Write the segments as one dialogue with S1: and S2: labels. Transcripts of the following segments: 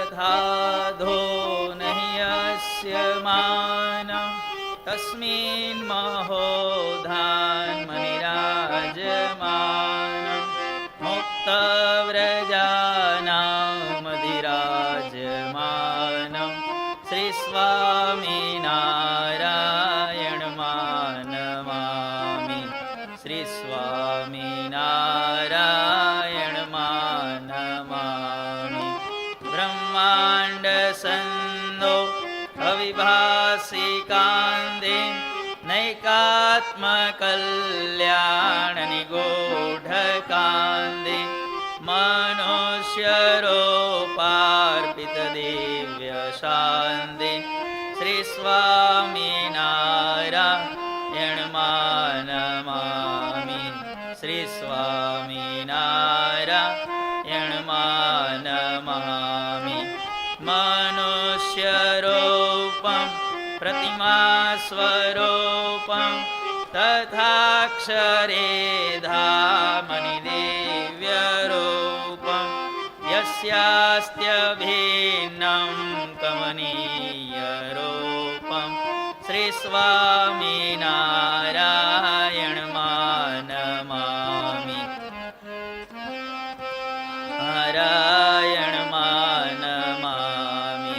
S1: तथाधो नहि यस्य मानं तस्मिन् महोधान्मनिराजमानं मुक्तव्रजानामधिराजमानं श्रीस्वामिनारायणमानमामि श्रीस्वामिनारायणमानमामि ब्रह्माण्डसन्दो अविभासिकान्ते नैकात्मकल्याणनिगूढकान्ते मनुष्यरूपार्पितदिव्यशान्ते श्रीस्वामिनारायणमानमामि श्रीस्वामिनारायणमानमामि मनुष्यरूपं प्रतिमास्वरूपं तथाक्षरेधामनि दिव्यरूपं यस्यास्त्यभिन्नं कमनीयरूपं श्रीस्वामिनारायणमानमामि नारायणमानमामि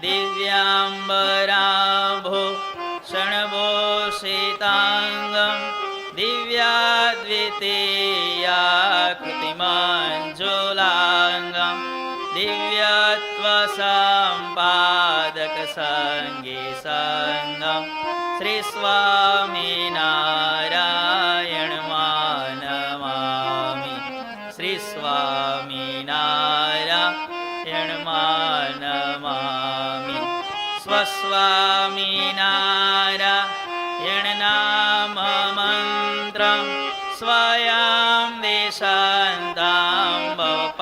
S1: दिव्याम्बराभूषणभूषिताङ्गं दिव्याद्वितीयाकृतिमञ्जुलाङ्गं दिव्यत्वसम्पादकसङ्गीसङ्गं श्रीस्वामिनारायणमानमामि श्रीस्वामिनारायणमानमामि स्वस्वामिनारायणनाममन्त्रं स्वयं दिशन्तां भवपारयन्त्रं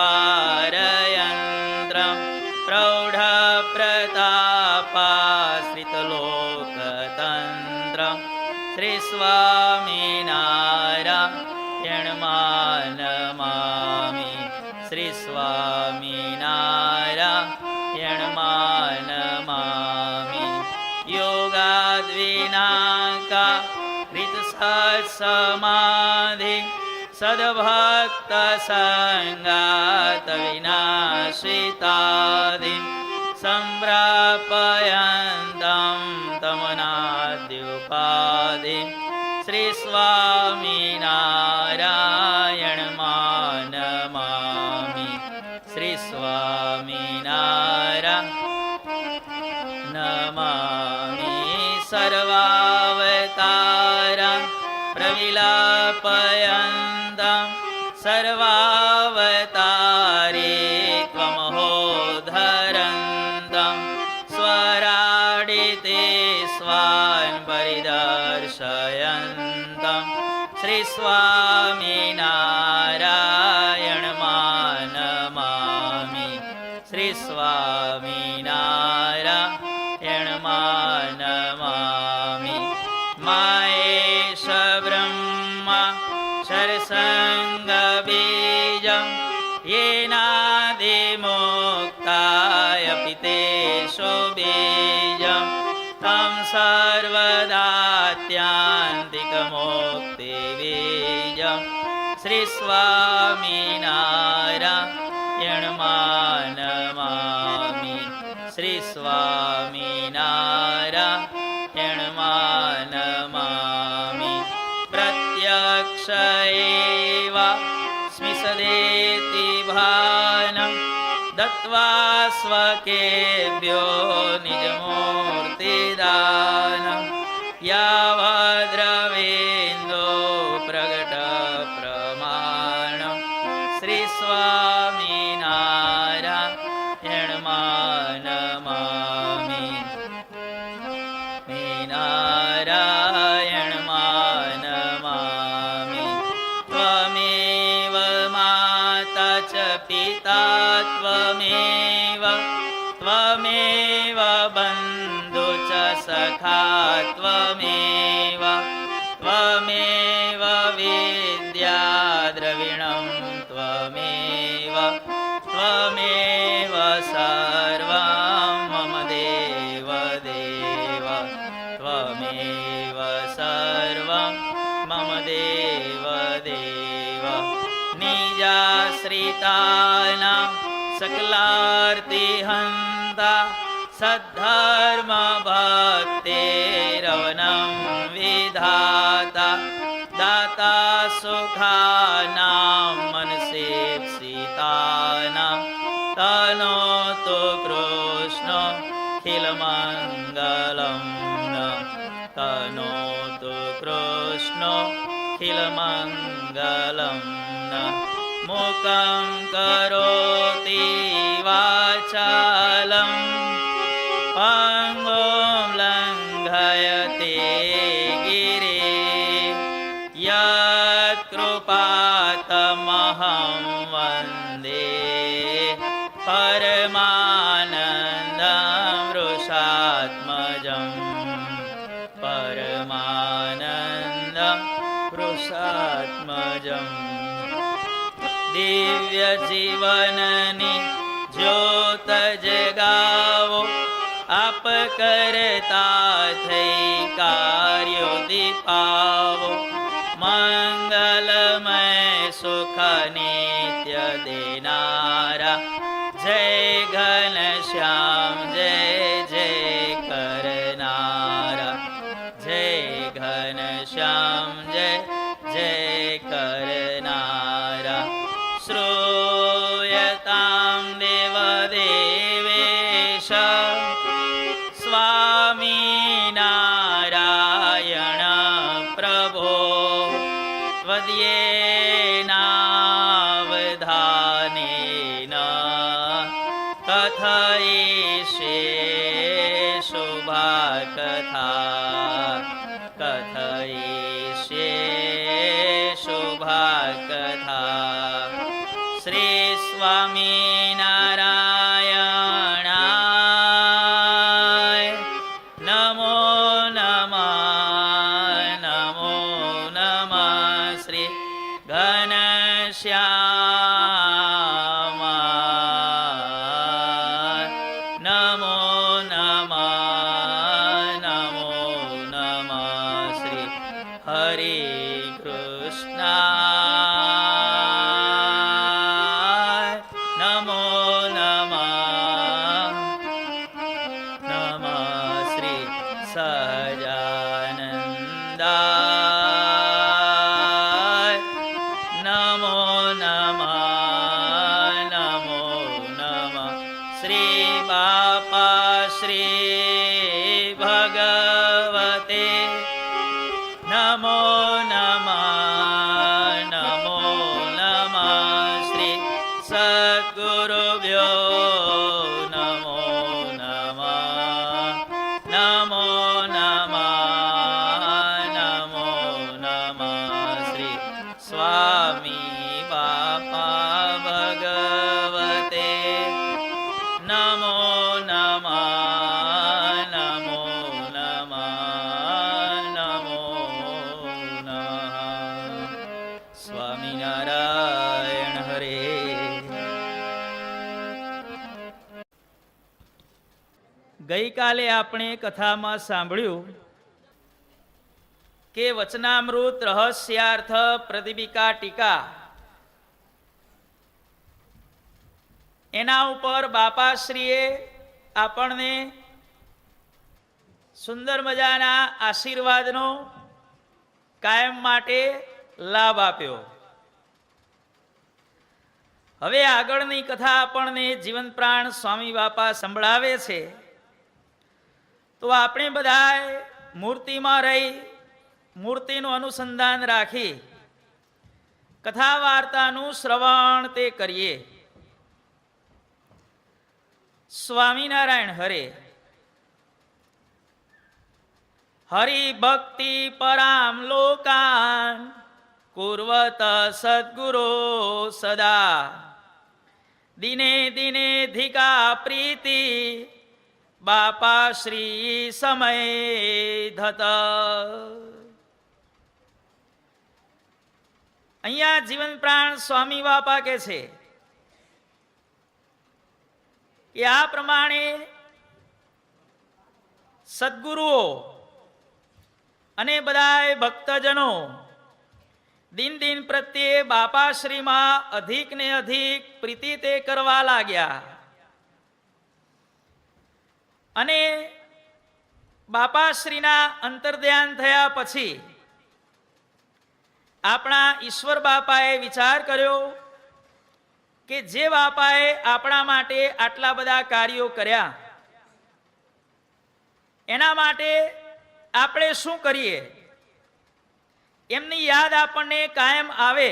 S1: प्रौढप्रतापाश्रितलोकतन्त्रं श्रीस्वामिनारायणमानमामि श्रीस्वामिनारायणमानमामि योगाद्विनाका ऋतुसत्समाधि सद्भक्तसङ्गातविनाशितादि सम्प्रापयन्तं तमनाद्युपादि श्रीस्वामिनारायणमानमामि श्रीस्वामिनारायणमामि सर्वावतारं प्रविलापयन्तं सर्वावतारे त्वमहोधरन्तं स्वराडिते स्वान् परिदर्शयन्तं श्रीस्वामिनारायणमानमामि श्रीस्वामिनारायणमानमामि माहेश ब्रह्मा शरसङ्गबीजं येनादिमुक्ताय पितेषु बीजं तं सर्वदात्यान्तिकमुक्तिबीजं श्रीस्वामिनारायणमानमामि श्रीस्वामिनारायणमानमामि प्रत्यक्ष एव स्मिसदेति भानं दत्त्वा स्वकेभ्यो निजमूर्तिदानं यावद्रवीन्दो प्रकटप्रमाणं श्रीस्वामिनारायणमानमामि नारायणमानमामि त्वमेव माता च पिता त्वमेव त्वमेव बन्धु च सखा त्वमेव त्वमेव विद्या द्रविणं त्वमेव त्वमेव सा सकलार्ति हन्ता सद्धर्म भक्तेरवनं विधाता दाता सुखानां मनसेप्सितानां तनोतु कृष्णोऽखिलमङ्गलं तनोतु कृष्णोऽखिलमङ्गलं मुखं करोति वाचालं पङ्गुं लङ्घयते गिरिं यत्कृपातमहं वन्दे परमानन्दं वृषात्मजं परमानन्दं वृषात्मजम् दिव्य जीवननी ज्योत जगावो आप करता थई कार्यो दीपावो मंगलमय सुख नित्य देनारा जय घनश्याम जय जय करनारा जय घनश्याम जय जय करनारा श्रूयतां देवदेवेश स्वामीनारायण प्रभो त्वदीयेनावधानेन कथयिष्ये शुभकथा कथयिष्ये शुभकथा श्री स्वामीनारायणाय नमो नमः नमो नमः श्री घनश्यामाय नमो नमः नमो नमः श्री हरे कृष्णा नमो नमः नमो नमः श्री सद्गुरुभ्यो नमो नमः नमो नमः नमो नमः श्री स्वामी बापा भगवते नमो नमः ગઈકાલે આપણે કથામાં સાંભળ્યું કે વચનામૃત રહસ્યાર્થ પ્રદીપિકા ટીકા એના ઉપર બાપાશ્રીએ આપણને સુંદર મજાના આશીર્વાદનો કાયમ માટે લાભ આપ્યો. હવે આગળની કથા આપણને જીવન પ્રાણ સ્વામી બાપા સંભળાવે છે. તો આપણે બધાએ મૂર્તિમાં રહી મૂર્તિનું અનુસંધાન રાખી કથા વાર્તાનું શ્રવણ તે કરીએ. સ્વામિનારાયણ હરે. હરિ ભક્તિ પરામ લોકાન કુર્વત સદ્ગુરો સદા દિને દિને ધિકા પ્રીતિ બાપા શ્રી સમય ધત. અહીંયા જીવન પ્રાણ સ્વામી બાપા કે છે કે આ પ્રમાણે સદ્ગુરુઓ અને બધા ભક્તજનો દિન દિન પ્રત્યે બાપાશ્રીમાં અધિક ને અધિક પ્રીતિ તે કરવા લાગ્યા. અને બાપાશ્રીના અંતર્ધ્યાન થયા પછી આપણા ઈશ્વર બાપાએ વિચાર કર્યો કે જે બાપાએ આપણા માટે આટલા બધા કાર્યો કર્યા એના માટે આપણે શું કરીએ, એમની યાદ આપણને કાયમ આવે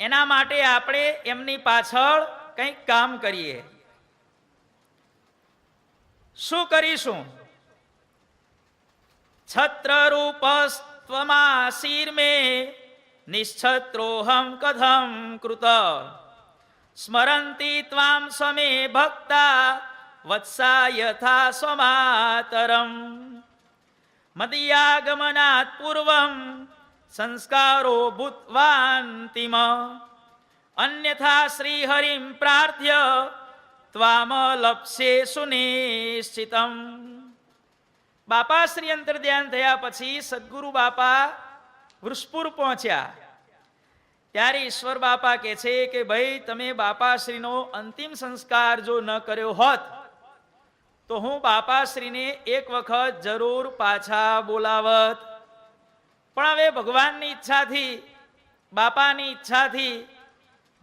S1: એના માટે આપણે એમની પાછળ કંઈક કામ કરીએ. શું કરીશું? છત્ર રૂપસ્ત્વમાસીર મે નિશ્છત્રોહમ કથમ કૃત સ્મરંતી ત્વામ સમે ભક્તા વત્સા યથા સ્વમાતરમ મદિયાગમનાત પૂર્વમ સંસ્કારો ભૂત્વાંતિમ અન્યથા શ્રીહરિમ પ્રાર્થ્ય ત્વામ લપ્સ્યે સુનિશ્ચિતમ. બાપાશ્રી અંતર્ધ્યાન થયા પછી સદગુરુ બાપા વૃષપુર પહોંચ્યા. ત્યારે ઈશ્વર બાપા કહે છે કે ભાઈ તમે બાપાશ્રીનો અંતિમ સંસ્કાર જો ન કર્યો હોત તો હું બાપાશ્રીને એક વખત જરૂર પાછા બોલાવત. પણ હવે ભગવાનની ઈચ્છાથી, બાપાની ઈચ્છાથી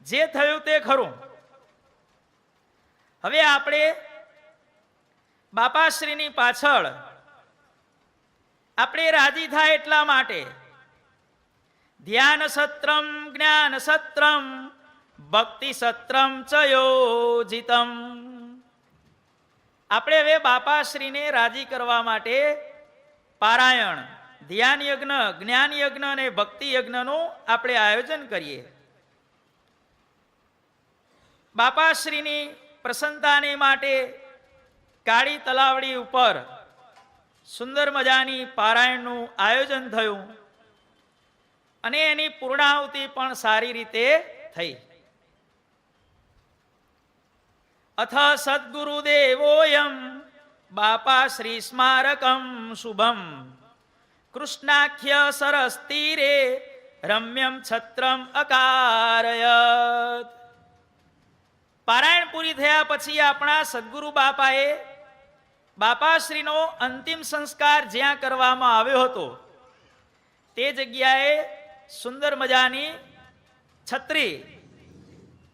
S1: જે થયું તે ખરું. હવે આપણે બાપાશ્રીની પાછળ આપણે રાજી થાય એટલા માટે ધ્યાન સત્રમ જ્ઞાન સત્રમ ભક્તિ સત્રમ ચ યોજિતમ. આપણે હવે બાપાશ્રીને રાજી કરવા માટે પારાયણ, ધ્યાન યજ્ઞ, જ્ઞાન યજ્ઞ અને ભક્તિ યજ્ઞનું આપણે આયોજન કરીએ. બાપાશ્રીની પ્રસન્નતાને માટે કાળી તલાવડી ઉપર સુંદર મજાની પારાયણનું આયોજન થયું અને એની પૂર્ણાહુતિ પણ સારી રીતે થઈ. અથ સદ્ગુરુદેવોયમ બાપાશ્રી સ્મારકમ શુભમ કૃષ્ણાખ્ય સરસ તીરે રમ્યમ છત્રમ અકારયત. પારાયણ પૂરી થયા પછી આપણા સદગુરુ બાપાએ બાપાશ્રીનો અંતિમ સંસ્કાર જ્યાં કરવામાં આવ્યો હતો તે જગ્યાએ સુંદર મજાની છત્રી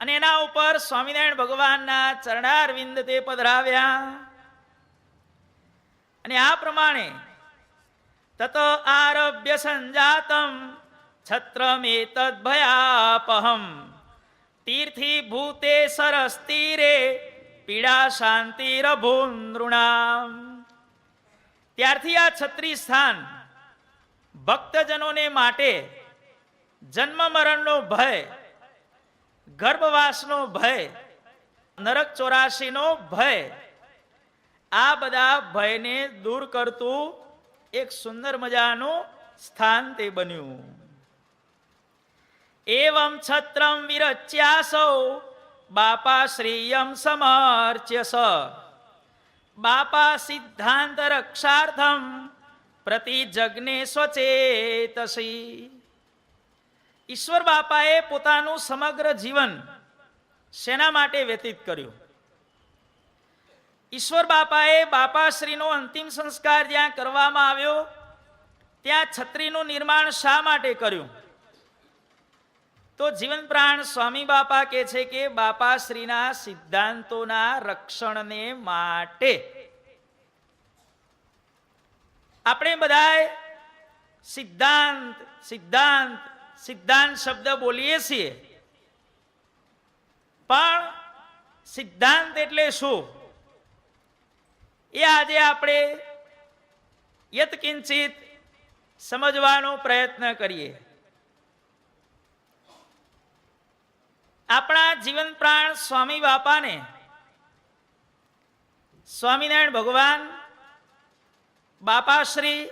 S1: અને એના ઉપર સ્વામિનારાયણ ભગવાનના ચરણારવિંદ તે પધરાવ્યા. અને આ પ્રમાણે તત આરભ્ય સંજાતમ છત્રમેતદ ભયાપહમ તીર્થી ભૂતે સરસ તીરે પીડા શાંતિરભૂનૃણામ. ત્યારથી આ છત્રી સ્થાન ભક્તજનોને માટે જન્મ મરણનો ભય, ગર્ભવાસનો ભય, નરક 84નો ભય, આ બધા ભયને દૂર કરતું એક સુંદર મજાનું સ્થાન તે બન્યું. એવં છત્રમ વિરચ્યાસૌ બાપાશ્રીયમ સમર્ચ્યસ બાપા સિદ્ધાંત રક્ષાર્થમ પ્રતિજગ્ને સ્વચેતસી. ઈશ્વર બાપાએ પોતાનું સમગ્ર જીવન શેના માટે વ્યતીત કર્યું? ઈશ્વર બાપાએ બાપાશ્રીનો અંતિમ સંસ્કાર જ્યાં કરવામાં આવ્યો ત્યાં છત્રીનું નિર્માણ શા માટે કર્યું? તો જીવન પ્રાણ સ્વામી બાપા કહે છે કે બાપાશ્રીના સિદ્ધાંતોના રક્ષણને માટે. આપણે બધાએ સિદ્ધાંત સિદ્ધાંત સિદ્ધાંત શબ્દ બોલીએ છીએ, પણ સિદ્ધાંત એટલે શું એ આજે આપણે યત્કિંચિત સમજવાનો પ્રયત્ન કરીએ. આપણા જીવન પ્રાણ સ્વામી બાપાને સ્વામિનારાયણ ભગવાન, બાપાશ્રી,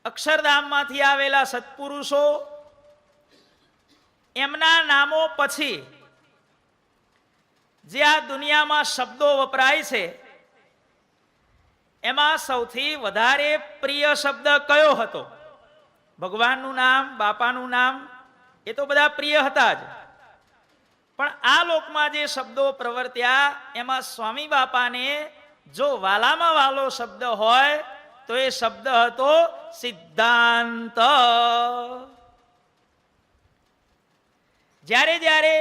S1: અક્ષરધામમાંથી આવેલા સત્પુરુષો એમના નામો પછી જે આ દુનિયામાં શબ્દો વપરાય છે એમાં સૌથી વધારે પ્રિય શબ્દ કયો હતો? ભગવાનનું નામ, બાપાનું નામ એ તો બધા પ્રિય હતા જ, પણ આ લોકમાં જે શબ્દો પ્રવર્ત્યા એમાં સ્વામી બાપાને જો વાલામાં વાલો શબ્દ હોય તો એ શબ્દ હતો સિદ્ધાંત. જ્યારે જ્યારે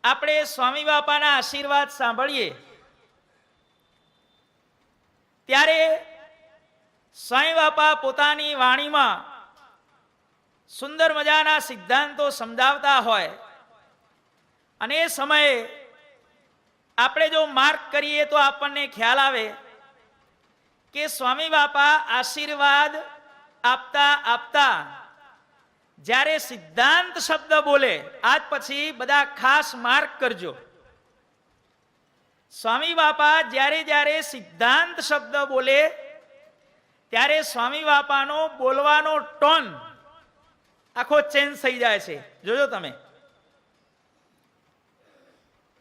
S1: આપણે સ્વામી બાપાના આશીર્વાદ સાંભળીએ ત્યારે સ્વામી બાપા પોતાની વાણીમાં સુંદર મજાના સિદ્ધાંતો સમજાવતા હોય અને એ સમયે આપણે જો માર્ક કરીએ તો આપણને ખ્યાલ આવે કે સ્વામી બાપા આશીર્વાદ આપતા આપતા જ્યારે સિદ્ધાંત શબ્દ બોલે, આજ પછી બધા ખાસ માર્ક કરજો, સ્વામી બાપા જ્યારે જ્યારે સિદ્ધાંત શબ્દ બોલે ત્યારે સ્વામી બાપાનો બોલવાનો ટોન આખો ચેન્જ થઈ જાય છે. જોજો તમે,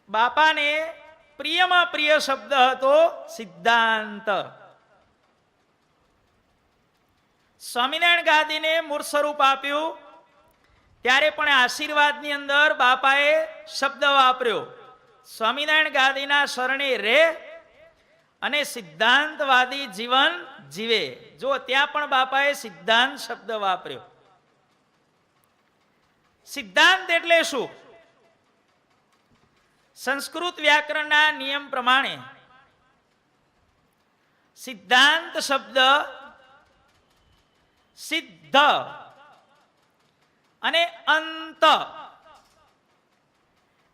S1: બાપાને પ્રિયમાં પ્રિય શબ્દ હતો સિદ્ધાંત. સ્વામિનારાયણ ગાદીને મૂળ સ્વરૂપ આપ્યું ત્યારે પણ આશીર્વાદની અંદર બાપાએ શબ્દ વાપર્યો, સ્વામિનારાયણ ગાદીના શરણે રહે અને સિદ્ધાંતવાદી જીવન જીવે. જો ત્યાં પણ બાપાએ સિદ્ધાંત શબ્દ વાપર્યો. સિદ્ધાંત એટલે શું? સંસ્કૃત વ્યાકરણના નિયમ પ્રમાણે સિદ્ધાંત શબ્દ સિદ્ધ અને અંત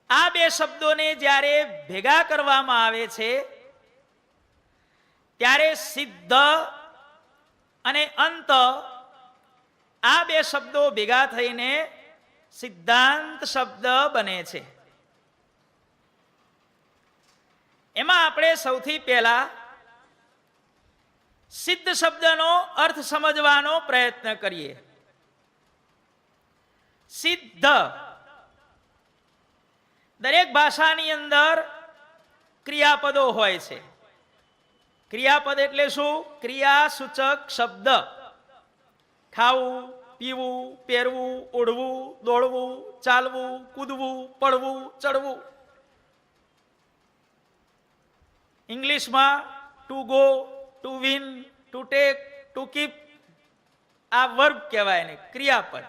S1: આ બે શબ્દોને જ્યારે ભેગા કરવામાં આવે છે ત્યારે સિદ્ધ અને અંત આ બે શબ્દો ભેગા થઈને સિદ્ધાંત શબ્દ બને છે. એમાં આપણે સૌથી પહેલા સિદ્ધ શબ્દનો અર્થ સમજવાનો પ્રયત્ન કરીએ. સિદ્ધ, દરેક ભાષાની અંદર ક્રિયાપદો હોય છે. ક્રિયાપદ એટલે શું? ક્રિયાસૂચક શબ્દ. ખાવું, પીવું, પહેરવું, ઓઢવું, દોડવું, ચાલવું, કૂદવું, પડવું, ચડવું. ઇંગ્લિશમાં to go, to win, to take, to keep, આ વર્બ કહેવાય ને, ક્રિયાપદ.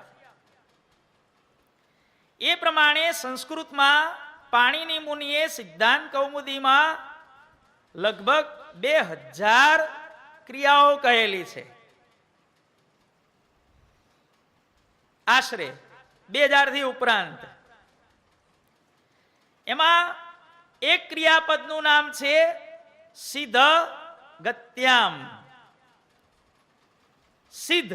S1: એ પ્રમાણે સંસ્કૃતમાં પાણિની મુનિએ સિદ્ધાંત કૌમુદીમાં લગભગ 2000 ક્રિયાઓ કહેલી છે. આશરે 2000 થી ઉપરાંત. એમાં એક ક્રિયાપદનું નામ છે સિદ્ધ ગત્યામ. સિદ્ધ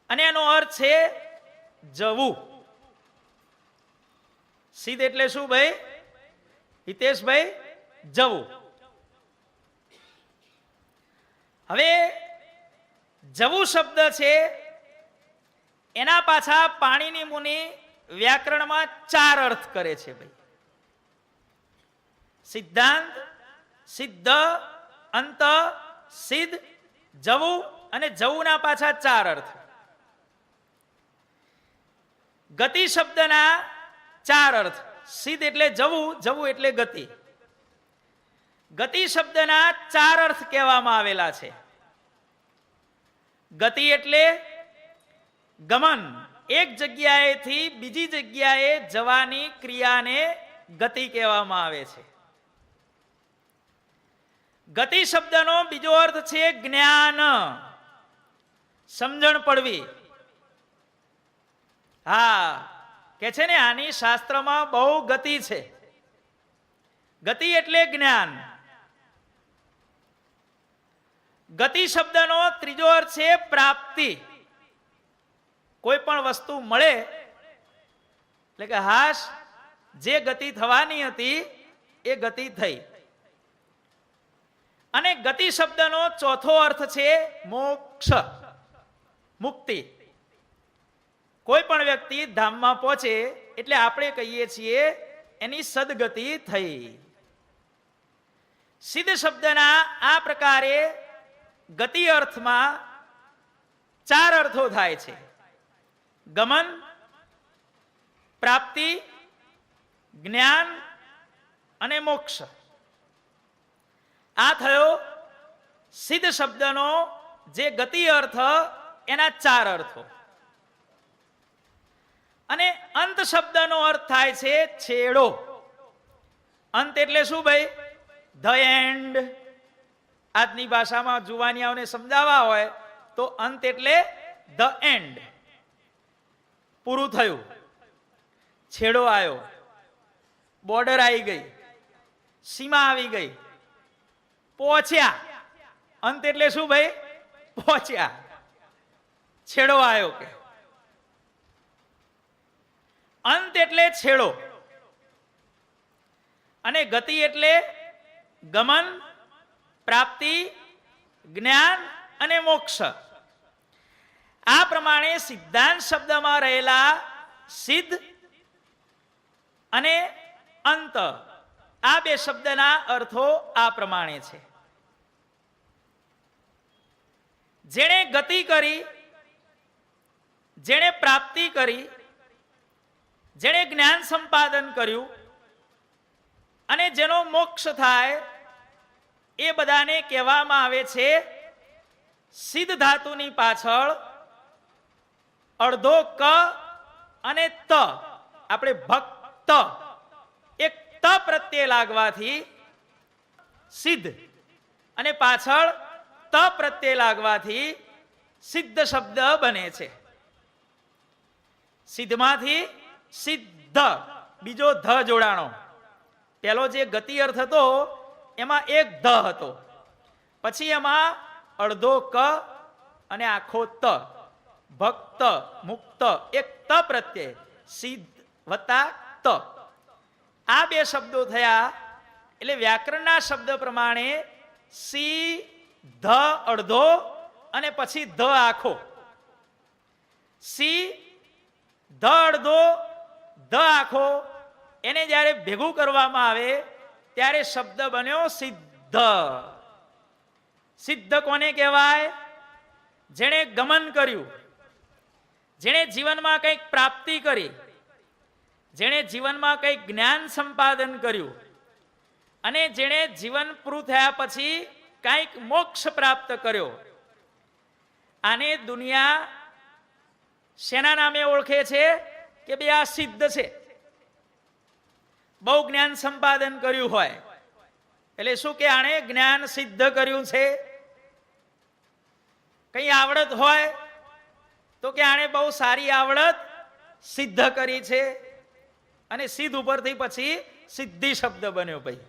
S1: અને એનો અર્થ છે જવું. સિદ્ધ એટલે શું ભાઈ હિતેશભાઈ? જવું. હવે જવું શબ્દ છે એના પાછા પાણિની મુનિ વ્યાકરણમાં 4 અર્થ કરે છે ભાઈ. સિદ્ધાંત, સિદ્ધ, અંત, સિદ્ધ, જવું અને જવુંના પાછા 4 અર્થ. ગતિ શબ્દના 4 અર્થ. સિદ્ધ એટલે જવું, જવું એટલે ગતિ. ગતિ શબ્દના 4 અર્થ કહેવામાં આવેલા છે. ગતિ એટલે ગમન, એક જગ્યાએથી બીજી જગ્યાએ જવાની ક્રિયાને ગતિ કહેવામાં આવે છે. ગતિ શબ્દનો બીજો અર્થ છે જ્ઞાન, સમજણ પડવી. હા, કે છે ને આની શાસ્ત્રમાં બહુ ગતિ છે. ગતિ એટલે જ્ઞાન. ગતિ શબ્દનો ત્રીજો અર્થ છે પ્રાપ્તિ. કોઈ પણ વસ્તુ મળે એટલે કે હાશ, જે ગતિ થવાની હતી એ ગતિ થઈ. અને ગતિ શબ્દનો ચોથો અર્થ છે મોક્ષ, મુક્તિ. કોઈ પણ વ્યક્તિ ધામમાં પહોંચે એટલે આપણે કહીએ છીએ એની સદગતિ થઈ. સિદ્ધ શબ્દના આ પ્રકારે ગતિ અર્થમાં ચાર અર્થો થાય છે: ગમન, પ્રાપ્તિ, જ્ઞાન અને મોક્ષ. આ થયો સિદ્ધ શબ્દનો જે ગતિ અર્થ, એના ચાર અર્થો. અને અંત શબ્દનો અર્થ થાય છે છેડો. અંત એટલે શું ભાઈ? The and. આજની ભાષામાં જુવાનિયાઓને સમજાવવા હોય તો અંત એટલે ધ એન્ડ, પૂરું થયું, છેડો આવ્યો, બોર્ડર આવી ગઈ, સીમા આવી ગઈ, પહોંચ્યા. અંત એટલે શું ભાઈ? પહોંચ્યા, છેડો આવ્યો. કે અંત એટલે છેડો. અને ગતિ એટલે ગમન, પ્રાપ્તિ, જ્ઞાન અને મોક્ષ. આ પ્રમાણે સિદ્ધાંત શબ્દમાં રહેલા સિદ્ધ અને અંત, આ બે શબ્દના અર્થો આ પ્રમાણે છે. જેણે ગતિ કરી, જેણે પ્રાપ્તિ કરી, જેણે જ્ઞાન સંપાદન કર્યું અને જેનો મોક્ષ થાય, એ બધાને કહેવામાં આવે છે સિદ્ધ ધાતુની પાછળ અડધો ક અને ત, આપણે ભક્ત, એક ત પ્રત્યે લાગવાથી સિદ્ધ, અને પાછળ ત પ્રત્યે લાગવાથી સિદ્ધ શબ્દ બને છે. સિદ્ધમાંથી સિદ્ધ, બીજો ધ જોડાણો. પેલો જે ગતિ અર્થ હતો એમાં એક ધ હતો, પછી એમાં અડધો ક અને આખો ત, ભક્ત, મુક્ત, એક ત પ્રત્યે, સિદ્ધ વત્તા ત. આ બે શબ્દો થયા એટલે વ્યાકરણના શબ્દ પ્રમાણે સી ધ અડધો અને પછી ધ આખો. સી ધ અડધો ધ આખો, એને જ્યારે ભેગું કરવામાં આવે ત્યારે શબ્દ બન્યો સિદ્ધ. સિદ્ધ કોને કહેવાય? જેણે ગમન કર્યું, જેણે જીવનમાં કંઈક પ્રાપ્તિ કરી, જેણે જીવનમાં કંઈક જ્ઞાન સંપાદન કર્યું, અને જેણે જીવન પૂરું થયા પછી કંઈક મોક્ષ પ્રાપ્ત કર્યો. આને દુનિયા શેના નામે ઓળખે છે? કે બે આ સિદ્ધ છે. બહુ જ્ઞાન સંપાદન કર્યું હોય એટલે શું કે આણે જ્ઞાન સિદ્ધ કર્યું છે. કઈ આવડત હોય તો કે આણે બહુ સારી આવડત સિદ્ધ કરી છે. અને સિદ્ધ ઉપરથી પછી સિદ્ધિ શબ્દ બન્યો. ભાઈ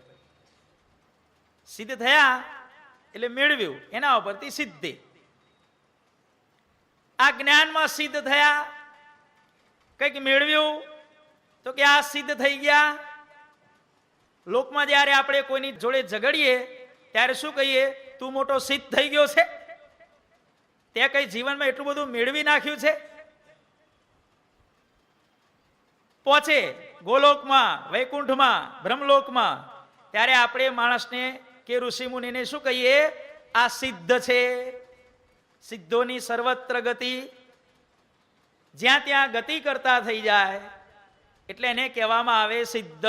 S1: સિદ્ધ થયા એટલે મેળવ્યું, એના ઉપરથી સિદ્ધિ. આ જ્ઞાનમાં સિદ્ધ થયા, કંઈક મેળવ્યું તો કે આ સિદ્ધ થઈ ગયા. લોકમાં જ્યારે આપણે કોઈની જોડે ઝઘડીએ ત્યારે શું કહીએ? તું મોટો સિદ્ધ થઈ ગયો છે, તે કઈ જીવનમાં એટલું બધું મેળવી નાખ્યું છે. પહોંચે ગોલોકમાં, વૈકુંઠમાં, બ્રહ્મલોકમાં, ત્યારે આપણે માણસને કે ઋષિ મુનિને શું કહીએ? આ સિદ્ધ છે. સિદ્ધોની સર્વત્ર ગતિ, જ્યાં ત્યાં ગતિ કરતા થઈ જાય એટલે એને કહેવામાં આવે સિદ્ધ.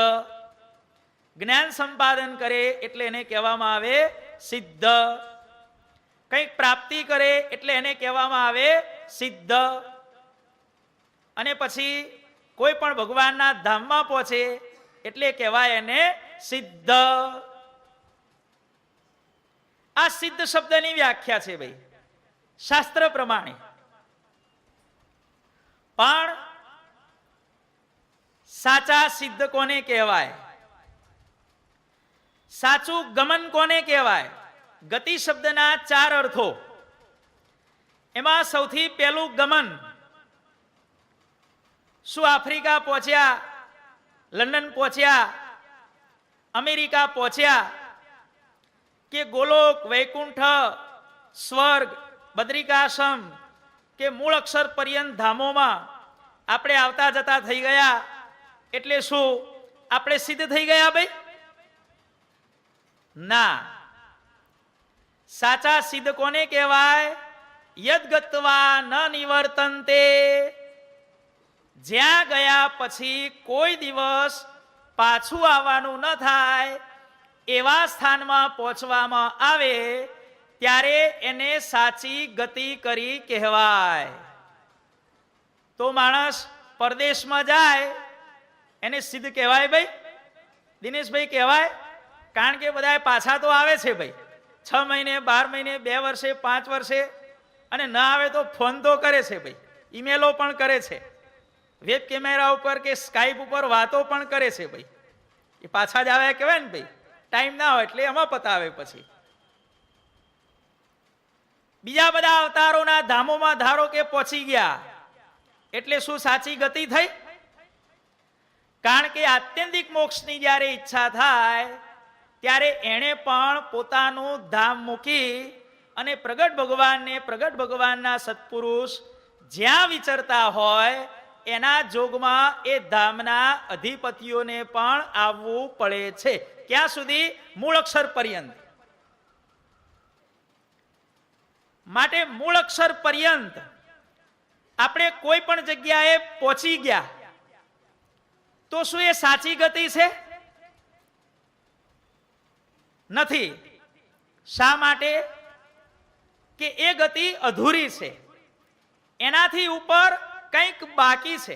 S1: જ્ઞાન સંપાદન કરે એટલે એને કહેવામાં આવે સિદ્ધ. કંઈક પ્રાપ્તિ કરે એટલે એને કહેવામાં આવે સિદ્ધ. અને પછી કોઈ પણ ભગવાનના ધામમાં પહોંચે એટલે કહેવાય એને સિદ્ધ. આ સિદ્ધ શબ્દની વ્યાખ્યા છે ભાઈ શાસ્ત્ર પ્રમાણે. પણ સાચા સિદ્ધ કોને કહેવાય? સાચું ગમન કોને કહેવાય? ગતિ શબ્દના ચાર અર્થો, એમાં સૌથી પહેલું ગમન. શું આફ્રિકા પહોંચ્યા, લંડન પહોંચ્યા, અમેરિકા પહોંચ્યા, કે ગોલોક, વૈકુંઠ, સ્વર્ગ, બદ્રિકાશ્રમ કે મૂળ અક્ષર પર્યંત ધામોમાં આપણે આવતા જતા થઈ ગયા એટલે શું આપણે સિદ્ધ થઈ ગયા ભાઈ? ના. સાચા સિદ્ધ કોને કહેવાય? યદ્ગત્વા ન નિવર્તન્તે, જ્યાં ગયા પછી કોઈ દિવસ પાછું આવવાનું ન થાય એવા સ્થાનમાં પહોંચવામાં આવે ત્યારે એને સાચી ગતિ કરી કહેવાય. તો માણસ પરદેશમાં જાય એને સિદ્ધ કહેવાય ભાઈ? દિનેશભાઈ કહેવાય? કારણ કે બધા પાછા તો આવે છે ભાઈ, 6 મહિને 12 મહિને 2 વર્ષે 5 વર્ષે, અને ના આવે તો ફોન તો કરે છે ભાઈ, ઈમેલો પણ કરે છે, વેબ કેમેરા ઉપર કે સ્કાઈપ ઉપર વાતો પણ કરે છે ભાઈ. એ પાછા જ આવે કહેવાય ને ભાઈ. ટાઈમ ના હોય એટલે એમાં પતાવે. પછી બીજા બધા અવતારોના ધામોમાં ધારો કે પહોંચી ગયા એટલે શું સાચી ગતિ થઈ? કારણ કે આત્યંતિક મોક્ષની જ્યારે ઈચ્છા થાય ત્યારે એણે પણ પોતાનું ધામ મૂકી અને પ્રગટ ભગવાનને, પ્રગટ ભગવાનના સત્પુરુષ જ્યાં વિચરતા હોય એના જોગમાં એ ધામના અધિપતિઓને પણ આવવું પડે છે. ક્યાં સુધી? મૂળ અક્ષર પર્યંત. માટે મૂળ અક્ષર પર્યંત આપણે કોઈ પણ જગ્યાએ પહોંચી ગયા તો શું એ સાચી ગતિ છે? નથી. શા માટે? કે એ ગતિ અધૂરી છે, એનાથી ઉપર કંઈક બાકી છે,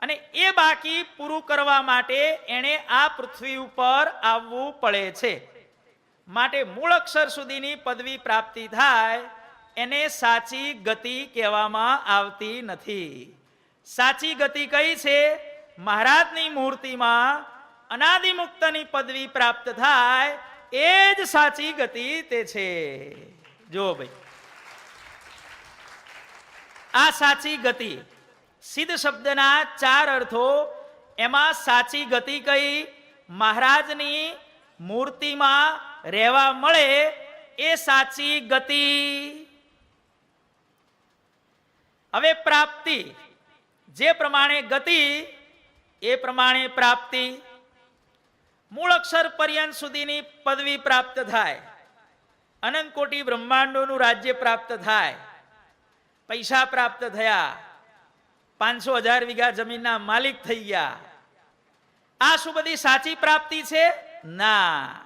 S1: અને એ બાકી પૂરું કરવા માટે એણે આ પૃથ્વી ઉપર આવવું પડે છે. માટે મૂળ અક્ષર સુધીની પદવી પ્રાપ્તિ થાય એને સાચી ગતિ કહેવામાં આવતી નથી. સાચી ગતિ કઈ છે? મહારાજની મૂર્તિમાં અનાદિમુક્તની પદવી પ્રાપ્ત થાય એ જ સાચી ગતિ તે છે. જો ભાઈ, આ સાચી ગતિ, સિદ્ધ શબ્દના 4 અર્થો. એમાં સાચી ગતિ કઈ? મહારાજની મૂર્તિમાં રહેવા મળે એ સાચી ગતિ. હવે પ્રાપ્તિ, જે પ્રમાણે ગતિ એ પ્રમાણે પ્રાપ્તિ. મૂળ અક્ષર પર્યંત સુધીની પદવી પ્રાપ્ત થાય, અનંત કોટી બ્રહ્માંડોનું રાજ્ય પ્રાપ્ત થાય, પૈસા પ્રાપ્ત થયા, 500,000 વીઘા જમીનના માલિક થઈ ગયા. આ શું બધી સાચી પ્રાપ્તિ છે? ના.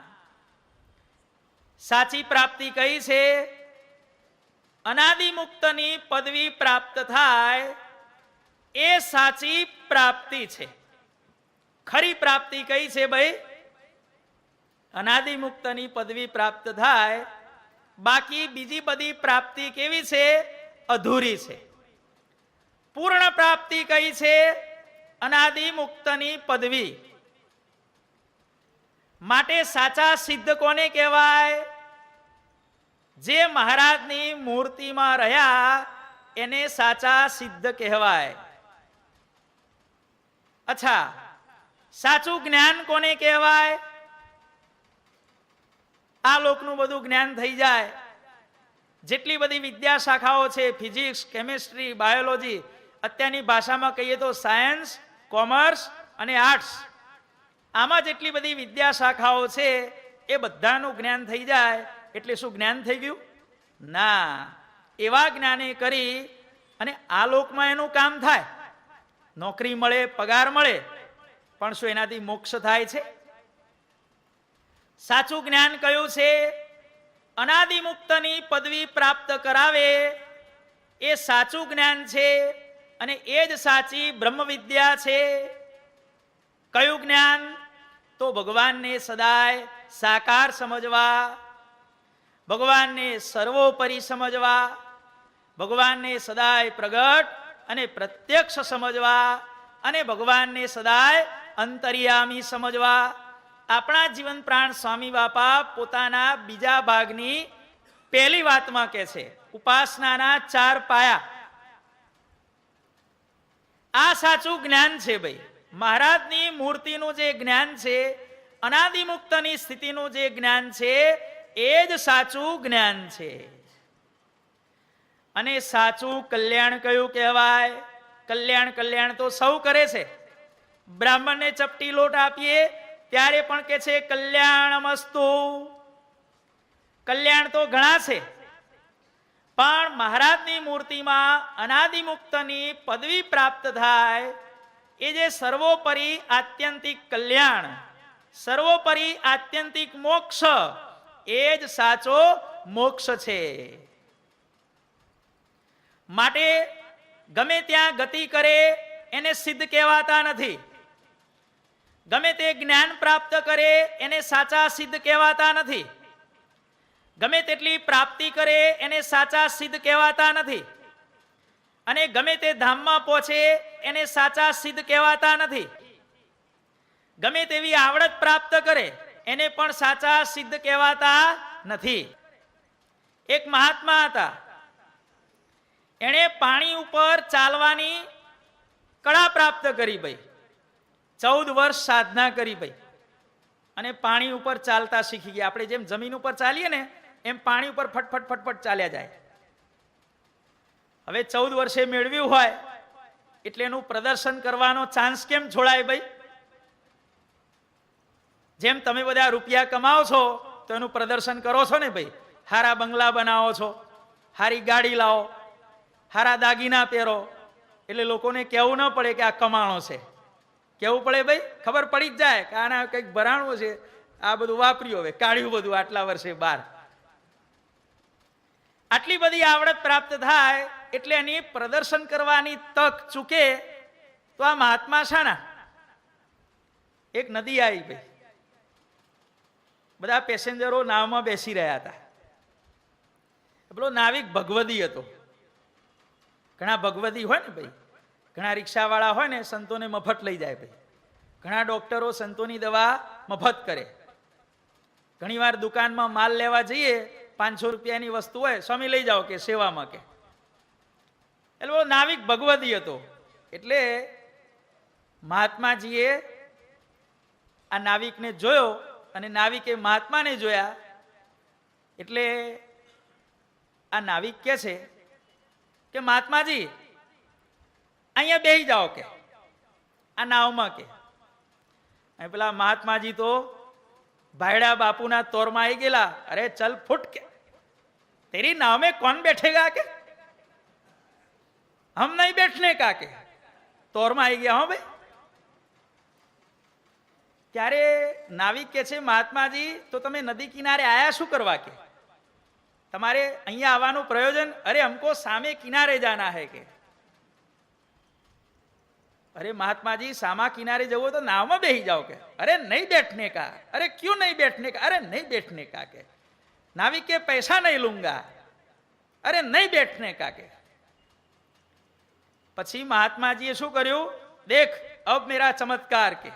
S1: સાચી પ્રાપ્તિ કઈ છે? અનાદિમુક્તની પદવી પ્રાપ્ત થાય એ સાચી પ્રાપ્તિ છે. ખરી પ્રાપ્તિ કઈ છે ભાઈ? અનાદિમુક્તની પદવી પ્રાપ્ત થાય. બાકી બીજી બધી પ્રાપ્તિ કેવી છે? અધૂરી છે. પૂર્ણ પ્રાપ્તિ કઈ છે? અનાદિમુક્તની પદવી. માટે સાચા સિદ્ધ કોને કહેવાય? જે મહારાજની મૂર્તિમાં રહ્યા એને સાચા સિદ્ધ કહેવાય. અચ્છા, સાચું જ્ઞાન કોને કહેવાય? આ લોકનું બધું જ્ઞાન થઈ જાય, જેટલી બધી વિદ્યા શાખાઓ છે, ફિઝિક્સ, કેમિસ્ટ્રી, બાયોલોજી, અત્યારની ભાષામાં કહીએ તો સાયન્સ, કોમર્સ અને આર્ટ્સ, આમાં જેટલી બધી વિદ્યા શાખાઓ છે એ બધાનું જ્ઞાન થઈ જાય એટલે શું જ્ઞાન થઈ ગયું? ના. એવા જ્ઞાને કરી અને આ લોકમાં એનું કામ થાય, નોકરી મળે, પગાર મળે, પણ શું એનાથી મોક્ષ થાય છે? સાચું જ્ઞાન કયું છે? અનાદિમુક્તની પદવી પ્રાપ્ત કરાવે એ સાચું જ્ઞાન છે, અને એ જ સાચી બ્રહ્મ વિદ્યા છે. કયું જ્ઞાન? તો ભગવાનને સદાય સાકાર સમજવા, ભગવાનને સર્વોપરી સમજવા, ભગવાનને સદાય પ્રગટ અને પ્રત્યક્ષ સમજવા, અને ભગવાનને સદાય અંતર્યામી સમજવા. આપણા જીવન પ્રાણ સ્વામી બાપા પોતાના બીજા ભાગની પહેલી વાતમાં કહે છે, ઉપાસનાના 4 પાયા. આ સાચું જ્ઞાન છે ભાઈ. મહારાજની મૂર્તિનું જે જ્ઞાન છે, અનાદિમુક્તની સ્થિતિનું જે જ્ઞાન છે એ જ સાચું જ્ઞાન છે. અને સાચું કલ્યાણ કયું કહેવાય? કલ્યાણ કલ્યાણ તો સૌ કરે છે. બ્રાહ્મણને ચપટી લોટ આપીએ ત્યારે પણ કે છે કલ્યાણમસ્તુ. કલ્યાણ તો ઘણા છે, પણ મહારાજની મૂર્તિમાં અનાદિમુક્તની પદવી પ્રાપ્ત થાય, એ જે સર્વોપરી આત્યંતિક કલ્યાણ, સર્વોપરી આત્યંતિક મોક્ષ, એ જ સાચો મોક્ષ છે. માટે ગમે ત્યાં ગતિ કરે એને સિદ્ધ કહેવાતા નથી. ગમે તે જ્ઞાન પ્રાપ્ત કરે એને સાચા સિદ્ધ કહેવાતા નથી. ગમે તેટલી પ્રાપ્તિ કરે એને સાચા સિદ્ધ કહેવાતા નથી. અને ગમે તે ધામમાં પહોંચે એને સાચા સિદ્ધ કહેવાતા નથી. ગમે તેવી આવડત પ્રાપ્ત કરે એને પણ સાચા સિદ્ધ કહેવાતા નથી. એક મહાત્મા હતા, એણે પાણી ઉપર ચાલવાની કળા પ્રાપ્ત કરી ભાઈ. 14 વર્ષ સાધના કરી ભાઈ, અને પાણી ઉપર ચાલતા શીખી ગયા. આપણે જેમ જમીન ઉપર ચાલીએ ને એમ પાણી ઉપર ફટફટ ફટફટ ચાલ્યા જાય. હવે 14 વર્ષે મેળવ્યું હોય એટલે એનું પ્રદર્શન કરવાનો ચાન્સ કેમ છોડાય ભાઈ? જેમ તમે બધા રૂપિયા કમાવો છો તો એનું પ્રદર્શન કરો છો ને ભાઈ. હારા બંગલા બનાવો છો, હારી ગાડી લાવો, હારા દાગીના પહેરો, એટલે લોકોને કહેવું ન પડે કે આ કમાણો છે. કેવું પડે ભાઈ? ખબર પડી જ જાય કે આના કંઈક ભરાણું છે, આ બધું વાપર્યું, હવે કાઢ્યું બધું આટલા વર્ષે બહાર. આટલી બધી આવડત પ્રાપ્ત થાય એટલે એની પ્રદર્શન કરવાની તક ચૂકે તો આ મહાત્મા શાના? એક નદી આવી ભાઈ, બધા પેસેન્જરો નાવમાં બેસી રહ્યા હતા. પેલો નાવિક ભગવદી હતો. ઘણા ભગવદી હોય ને ભાઈ, ઘણા રિક્ષાવાળા હોય ને સંતોને મફત લઈ જાય ભાઈ. ઘણા ડોક્ટરો સંતોની દવા મફત કરે. ઘણીવાર દુકાનમાં માલ લેવા જઈએ, 500 રૂપિયાની વસ્તુ હોય, સ્વામી લઈ જાઓ કે સેવામાં કે. એટલે નાવિક ભગવદી હતો. એટલે મહાત્માજીએ આ નાવિકને જોયો અને નાવિકે મહાત્માને જોયા. એટલે આ નાવિક કહે છે કે મહાત્માજી અહીંયા બેસી જાઓ કે આ નાવમાં કે. પેલા મહાત્માજી તો ભાયડા બાપુના તોરમાં આવી ગયેલા. અરે ચલ ફૂટ કે, તેરી नाव में कौन बैठेगा के, हम नहीं बैठने का के. તોરમાં આવી ગયા હો ભાઈ. ત્યારે નાવિક કે છે મહાત્માજી તો તમે નદી કિનારે આયા શું કરવા કે? તમારે અહીંયા આવવાનું પ્રયોજન? અરે हमको સામે કિનારે જાના હૈ કે. अरे महात्मा जी सामा किनारे जाओ तो नाव में बैठ जाओ के. अरे नहीं बैठने का. अरे क्यों नहीं बैठने का? अरे नहीं बैठने का के. नाविक के पैसा नहीं लूंगा. अरे नहीं बैठने का के. પછી મહાત્માજીએ શું કર્યું? દેખ અબ મેરા ચમત્કાર કે.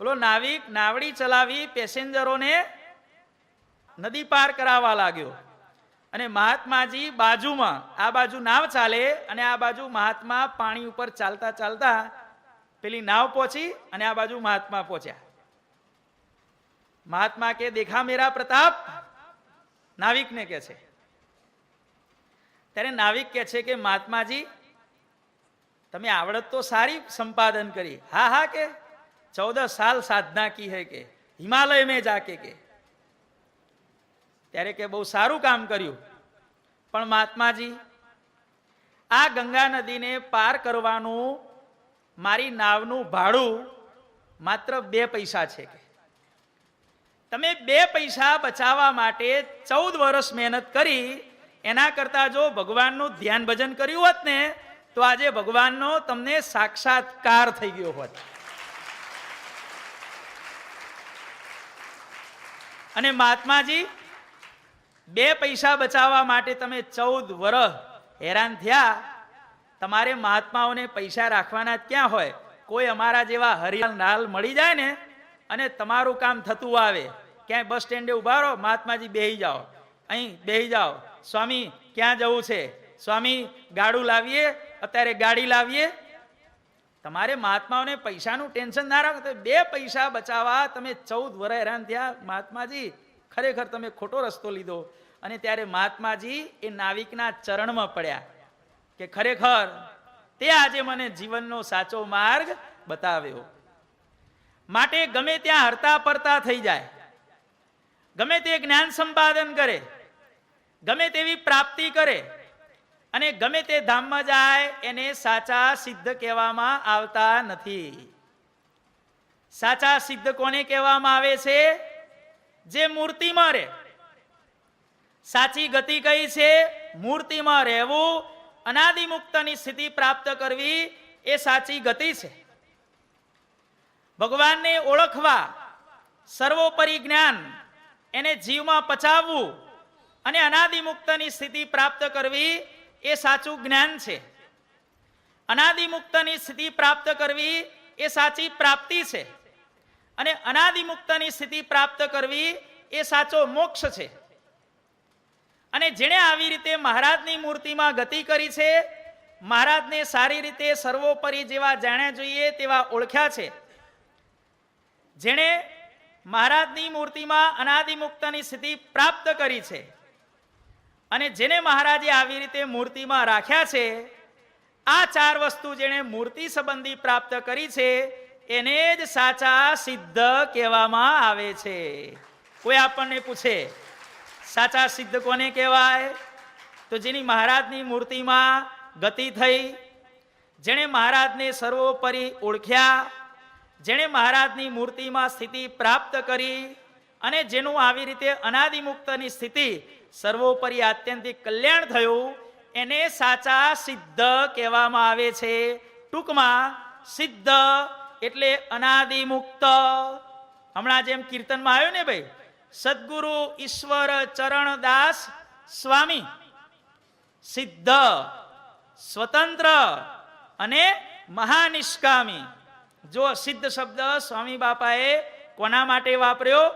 S1: બોલો નાવિક નાવડી ચલાવી પેસેન્જરોને નદી પાર કરાવવા લાગ્યો, અને મહાત્માજી બાજુમાં, આ બાજુ નાવ ચાલે અને આ બાજુ મહાત્મા પાણી ઉપર ચાલતા ચાલતા પેલી નાવ પહોંચી અને આ બાજુ મહાત્મા પહોંચ્યા. મહાત્મા કે દેખા મેરા પ્રતાપ, નાવિકને કે છે. ત્યારે નાવિક કે છે કે મહાત્માજી તમે આવડત તો સારી સંપાદન કરી. હા હા કે 14 સાલ સાધના કી હૈ કે, હિમાલય में जाके के. ત્યારે કે બહુ સારું કામ કર્યું, પણ મહાત્માજી આ ગંગા નદીને પાર કરવાનું મારી નાવનું ભાડું માત્ર 2 પૈસા છે કે. તમે 2 પૈસા બચાવવા માટે 14 વર્ષ મહેનત કરી, એના કરતા જો ભગવાનનું ધ્યાન ભજન કર્યું હોત ને તો આજે ભગવાનનો તમને સાક્ષાત્કાર થઈ ગયો હોત. અને મહાત્માજી 2 પૈસા બચાવવા માટે તમે 14 વર્ષ હેરાન થયા. તમારે મહાત્માઓને પૈસા રાખવાના ક્યાં હોય? કોઈ અમારા જેવા હરિયાળ નાલ મળી જાય ને અને તમારું કામ થતું આવે. ક્યાંય બસ સ્ટેન્ડે ઉભા રહો, મહાત્માજી બેહી જાઓ, અહીં બેહી જાઓ. સ્વામી ક્યાં જવું છે? સ્વામી ગાડું લાવીએ, અત્યારે ગાડી લાવીએ. તમારે મહાત્માઓને પૈસાનું ટેન્શન ના રાખો. 2 પૈસા બચાવવા તમે 14 વર્ષ હેરાન થયા. મહાત્માજી ખરેખર તમે ખોટો રસ્તો લીધો. અને ત્યારે મહાત્માજી એ નાવિકના ચરણમાં પડ્યા કે ખરેખર તે આજે મને જીવનનો સાચો માર્ગ બતાવ્યો. માટે ગમે ત્યાં હરતા પરતા થઈ જાય, ગમે તે જ્ઞાન સંપાદન કરે, ગમે તેવી પ્રાપ્તિ કરે અને ગમે તે ધામમાં જાય એને સાચા સિદ્ધ કહેવામાં આવતા નથી. સાચા સિદ્ધ કોને કહેવામાં આવે છે? જે મૂર્તિમાં રહે. સાચી ગતિ કઈ છે? મૂર્તિમાં રહેવું, અનાદિમુક્તની સ્થિતિ પ્રાપ્ત કરવી એ સાચી ગતિ છે. ભગવાનને ઓળખવા, સર્વોપરી જ્ઞાન એને જીવમાં પચાવવું અને અનાદિમુક્તની સ્થિતિ પ્રાપ્ત કરવી એ સાચું જ્ઞાન છે. અનાદિમુક્તની સ્થિતિ પ્રાપ્ત કરવી એ સાચી પ્રાપ્તિ છે અને અનાદિમુક્તની સ્થિતિ પ્રાપ્ત કરવી એ સાચો મોક્ષ છે. અને જેણે આવી રીતે મહારાજની મૂર્તિમાં ગતિ કરી છે, મહારાજને સારી રીતે સર્વોપરી જેવા જાણ્યા જોઈએ તેવા ઓળખ્યા છે, જેણે મહારાજની મૂર્તિમાં અનાદિમુક્તની સ્થિતિ પ્રાપ્ત કરી છે અને જેને મહારાજે આવી રીતે મૂર્તિમાં રાખ્યા છે, આ ચાર વસ્તુ જેણે મૂર્તિ સંબંધી પ્રાપ્ત કરી છે એને જ સાચા સિદ્ધ કહેવામાં આવે છે. કોઈ આપણને પૂછે સાચા સિદ્ધ કોને કહેવાય? તો જેની મહારાજની મૂર્તિમાં ગતિ થઈ, જેણે મહારાજને સર્વોપરી ઓળખ્યા, જેણે મહારાજની મૂર્તિમાં સ્થિતિ પ્રાપ્ત કરી અને જેનું આવી રીતે અનાદિમુક્તની સ્થિતિ સર્વોપરી આત્યંતિક કલ્યાણ થયું, એને સાચા સિદ્ધ કહેવામાં આવે છે. ટૂંકમાં સિદ્ધ એટલે અનાદિમુક્ત. હમણાં જેમ કીર્તનમાં આવ્યું ને ભાઈ, સદગુરુ ઈશ્વર ચરણદાસ સ્વામી સિદ્ધ, સ્વતંત્ર અને મહાનિષ્કામી. જો સિદ્ધ શબ્દ સ્વામી બાપાએ કોના માટે વાપર્યો?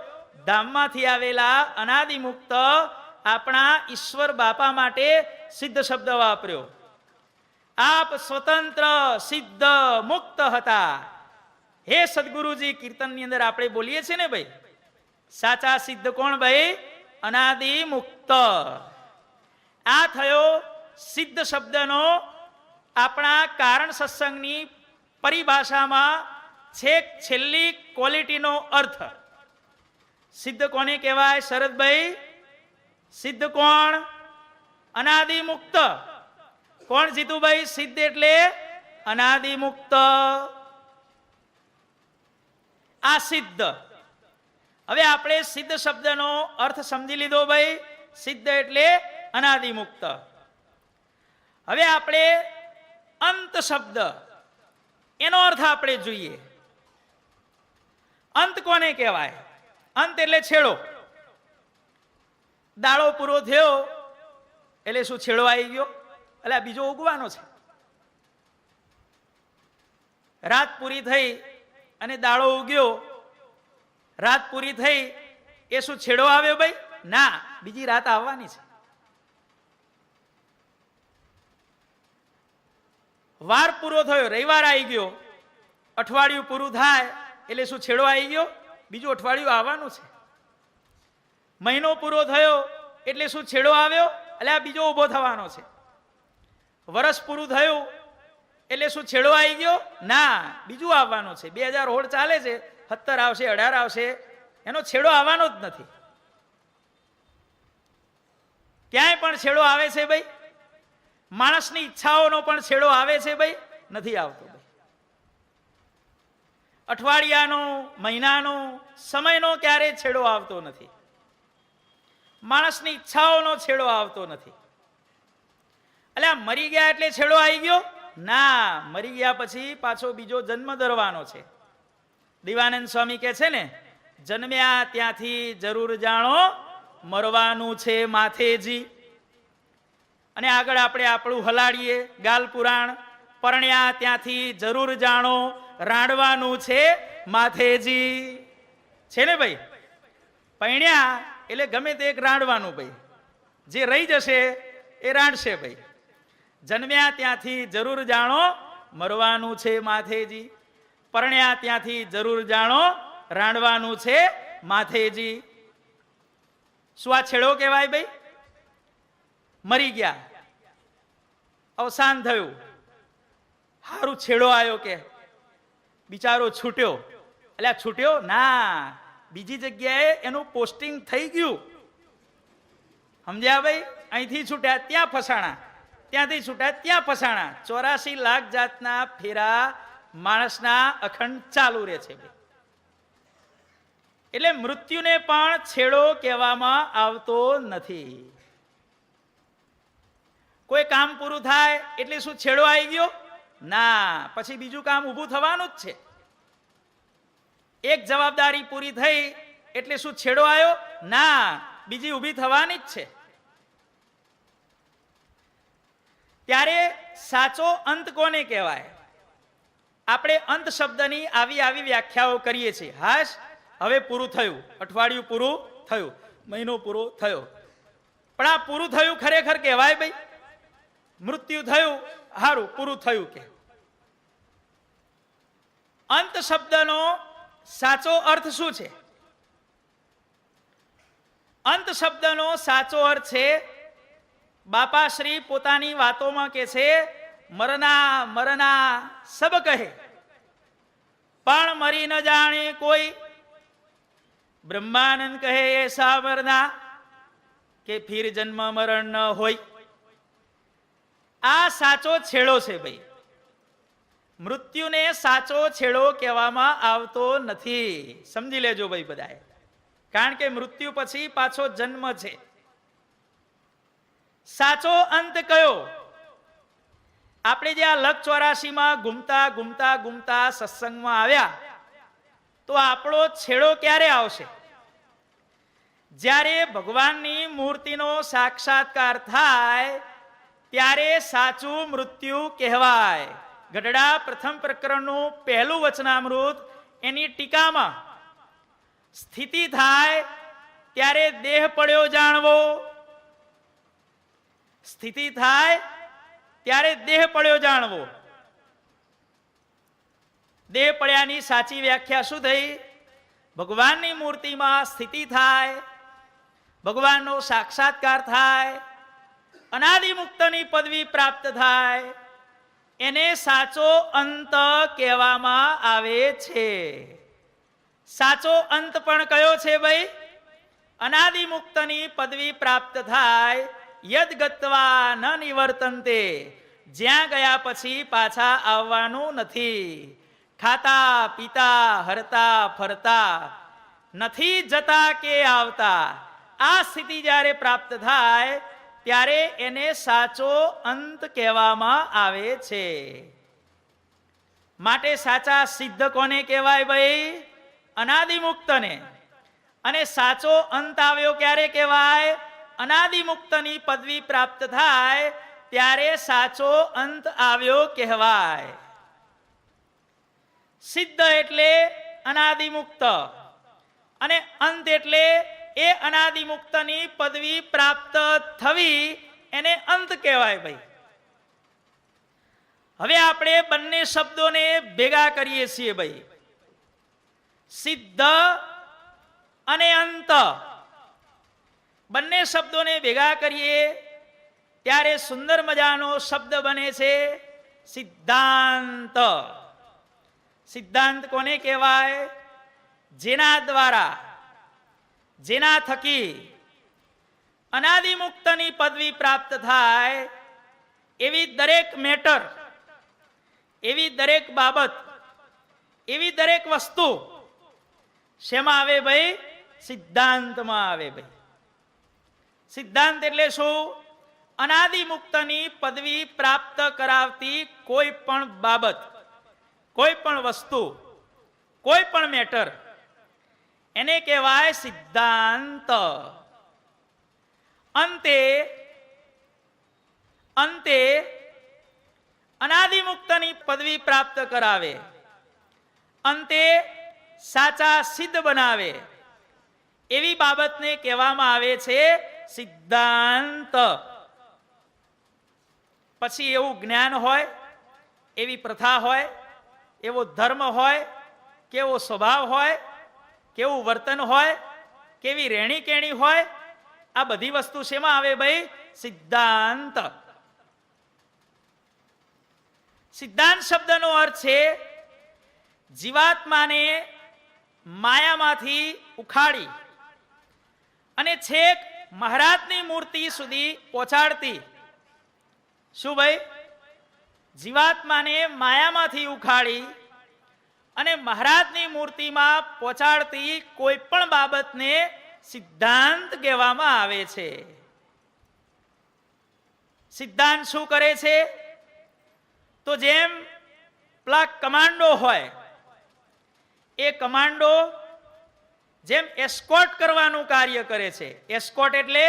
S1: ધામમાંથી આવેલા અનાદિમુક્ત આપણા ઈશ્વર બાપા માટે સિદ્ધ શબ્દ વાપર્યો. આપ સ્વતંત્ર સિદ્ધ મુક્ત હતા. હે સદગુરુજી, કીર્તનની અંદર આપણે બોલીએ છીએ ને ભાઈ, સાચા સિદ્ધ કોણ ભાઈ? અનાદિમુક્ત. આ થયો સિદ્ધ શબ્દનો આપણા કારણ સત્સંગની પરિભાષામાં છેક છેલ્લી ક્વોલિટીનો અર્થ. સિદ્ધ કોને કહેવાય શરદભાઈ? સિદ્ધ કોણ? અનાદિમુક્ત. કોણ જીતુભાઈ? સિદ્ધ એટલે અનાદિમુક્ત. આ સિદ્ધ. હવે આપણે સિદ્ધ શબ્દનો અર્થ સમજી લીધો ભાઈ. સિદ્ધ એટલે અનાદિમુક્ત. હવે આપણે અંત શબ્દ એનો અર્થ આપણે જોઈએ. અંત કોને કહેવાય? અંત એટલે છેડો. દાડો પૂરો થયો એટલે શું? છેડો આવી ગયો. એટલે આ બીજો ઉગવાનો છે. રાત પૂરી થઈ અને દાડો ઉગ્યો. રાત પૂરી થઈ એ શું છેડો આવ્યો ભાઈ? ના, બીજી રાત આવવાની છે. વાર પૂરો થયો, રવિવાર આવી ગયો, અઠવાડિયું પૂરું થાય એટલે શું છેડો આવી ગયો? બીજું અઠવાડિયું આવવાનું છે. મહિનો પૂરો થયો એટલે શું છેડો આવ્યો? એટલે આ બીજો ઉભો થવાનો છે. વર્ષ પૂરું થયું એટલે શું છેડો આવી ગયો? ના, બીજું આવવાનું છે. 2016 ચાલે છે, 17 આવશે, 18 આવશે, એનો છેડો આવવાનો જ નથી. ક્યાંય પણ છેડો આવે છે ભાઈ? માણસની ઈચ્છાઓનો પણ છેડો આવે છે ભાઈ? નથી આવતો ભાઈ. અઠવાડિયાનો, મહિનાનો, સમયનો ક્યારેય છેડો આવતો નથી. માણસની ઈચ્છાઓનો છેડો આવતો નથી. એટલે આ મરી ગયા એટલે છેડો આવી ગયો? ના, મરી ગયા પછી પાછો બીજો જન્મ ધરવાનો છે. દિવાનંદ સ્વામી કહે છે ને, જન્મ્યા ત્યાંથી જરૂર જાણો, મરવાનું છે માથેજી. અને આગળ આપણે આપણું હલાડીએ ગાલ પુરાણ, પરણ્યા ત્યાંથી જરૂર જાણો, રાંડવાનું છે માથેજી. છે ને ભાઈ? પરણ્યા એટલે ગમે તે એક રાંડવાનું ભાઈ. જે રહી જશે એ રાંડશે ભાઈ. જન્મ્યા ત્યાંથી જરૂર જાણો, મરવાનું છે માથેજી. પરણ્યા ત્યાંથી જરૂર જાણો, રાંડવાનું છે માથેજી. શું આ છેડો કહેવાય ભાઈ? મરી ગયા, અવસાન થયું, હારું છેડો આવ્યો કે બિચારો છૂટ્યો. એટલે આ છૂટ્યો? ના, બીજી જગ્યાએ એનું પોસ્ટિંગ થઈ ગયું. સમજ્યા ભાઈ? અહીંથી છૂટ્યા ત્યાં ફસાણા, ત્યાંથી છૂટ્યા ત્યાં ફસાણા. 84 લાખ જાતના ફેરા માણસના અખંડ ચાલુ રહે છે. એટલે મૃત્યુને પણ છેડો કહેવામાં આવતો નથી. કોઈ કામ પૂરું થાય એટલે શું છેડો આવી ગયો? ના, પછી બીજું કામ ઊભું થવાનું જ છે. એક જવાબદારી પૂરી થઈ એટલે શું છેડો આવ્યો? ના, બીજી ઊભી થવાની જ છે. ત્યારે સાચો અંત કોને કહેવાય? આપણે અંત શબ્દની આવી વ્યાખ્યાઓ કરીએ છીએ. હાશ, હવે પૂરું થયું, અઠવાડિયું પૂરું થયું, મહિનો પૂરો થયો. પણ આ પૂરું થયું ખરેખર કહેવાય ભાઈ? મૃત્યુ થયું, હારું પૂરું થયું કે? અંત શબ્દનો સાચો અર્થ શું છે? અંત શબ્દનો સાચો અર્થ છે, બાપા શ્રી પોતાની વાતોમાં કે છે, મરના મરના સબ કહે પણ મરી ન જાણે કોઈ. બ્રહ્માનંદ કહે એસા મરના કે ફિર જન્મ મરણ ન હોય. આ સાચો છેડો છે ભાઈ. મૃત્યુને સાચો છેડો કહેવામાં આવતો નથી. સમજી લેજો ભાઈ બધાએ, કારણ કે મૃત્યુ પછી પાછો જન્મ છે. સાચો અંત કયો? આપણે જે આ લખ 84 ઘૂમતા ઘૂમતા ઘૂમતા સત્સંગમાં આવ્યા, તો આપણો છેડો ક્યારે આવશે? જ્યારે ભગવાનની મૂર્તિનો સાક્ષાત્કાર થાય ત્યારે સાચું મૃત્યુ કહેવાય. ગઢડા પ્રથમ પ્રકરણનું પહેલું વચનામૃત એની ટીકામાં સ્થિતિ થાય ત્યારે દેહ પડ્યો જાણવો. સ્થિતિ થાય ત્યારે દેહ પડ્યો જાણવો. દેહ પડ્યાની સાચી વ્યાખ્યા શું થઈ? ભગવાનની મૂર્તિમાં સ્થિતિ થાય, ભગવાનનો સાક્ષાત્કાર થાય, અનાદિ મુક્તની પદવી પ્રાપ્ત થાય, એને સાચો અંત કહેવામાં આવે છે. સાચો અંત પણ કયો છે ભાઈ? અનાદિ મુક્તની પદવી પ્રાપ્ત થાય, યદ ગત્વા ન નિવર્તન્તે, જ્યાં ગયા પછી પાછા આવવાનું નથી. ખાતા પીતા હરતા ફરતા, નથી જતા કે આવતા. આ સ્થિતિ જ્યારે પ્રાપ્ત થાય ત્યારે એને સાચો અંત કહેવામાં આવે છે. માટે સાચા સિદ્ધ કોને કહેવાય ભાઈ? અનાદિ મુક્તને. અને સાચો અંત આવ્યો ક્યારે કહેવાય? અનાદિ મુક્તની પદવી પ્રાપ્ત થાય ત્યારે સાચો અંત આવ્યો કહેવાય. સિદ્ધ એટલે અનાદિ મુક્ત, અને અંત એટલે એ અનાદિ મુક્તની પદવી પ્રાપ્ત થવી, એને અંત કહેવાય ભાઈ. હવે આપણે બંને શબ્દોને ભેગા કરીએ છીએ ભાઈ. સિદ્ધ અને અંત, બંને શબ્દોને ભેગા કરીએ ત્યારે સુંદર મજાનો શબ્દ બને છે સિદ્ધાંત. સિદ્ધાંત કોને કહેવાય? જેના દ્વારા, જેના થકી અનાદિ મુક્તની પદવી પ્રાપ્ત થાય એવી દરેક મેટર, એવી દરેક બાબત, એવી દરેક વસ્તુ શેમાં આવે ભાઈ? સિદ્ધાંતમાં આવે ભાઈ. સિદ્ધાંત એટલે શું? અનાદિ મુક્તની પદવી પ્રાપ્ત કરાવતી કોઈ પણ બાબત, કોઈ પણ વસ્તુ, કોઈ પણ મેટર, એને કહેવાય સિદ્ધાંત. અંતે અંતે અનાદિ મુક્તની પદવી પ્રાપ્ત કરાવે, અંતે સાચા સિદ્ધ બનાવે, એવી બાબતને કહેવામાં આવે છે સિદ્ધાંત. પછી એવું જ્ઞાન હોય, એવી પ્રથા હોય, એવો ધર્મ હોય, કેવો સ્વભાવ હોય, કેવું વર્તન હોય, કેવી રહેણી કેણી હોય, આ બધી વસ્તુ શેમાં આવે ભાઈ? સિદ્ધાંત. સિદ્ધાંત શબ્દનો અર્થ છે જીવાત્માને માયામાંથી ઉખાડી અને છેક મહારાજની મૂર્તિ સુધી પહોંચાડતી. શું ભાઈ? જીવાત્માને માયામાંથી ઉખાડી અને મહારાજની મૂર્તિમાં પહોંચાડતી કોઈ પણ બાબતને સિદ્ધાંત કહેવામાં આવે છે. સિદ્ધાંત શું કરે છે? તો જેમ પેલા કમાન્ડો હોય, એ કમાન્ડો જેમ એસ્કોર્ટ કરવાનું કાર્ય કરે છે. એસ્કોર્ટ એટલે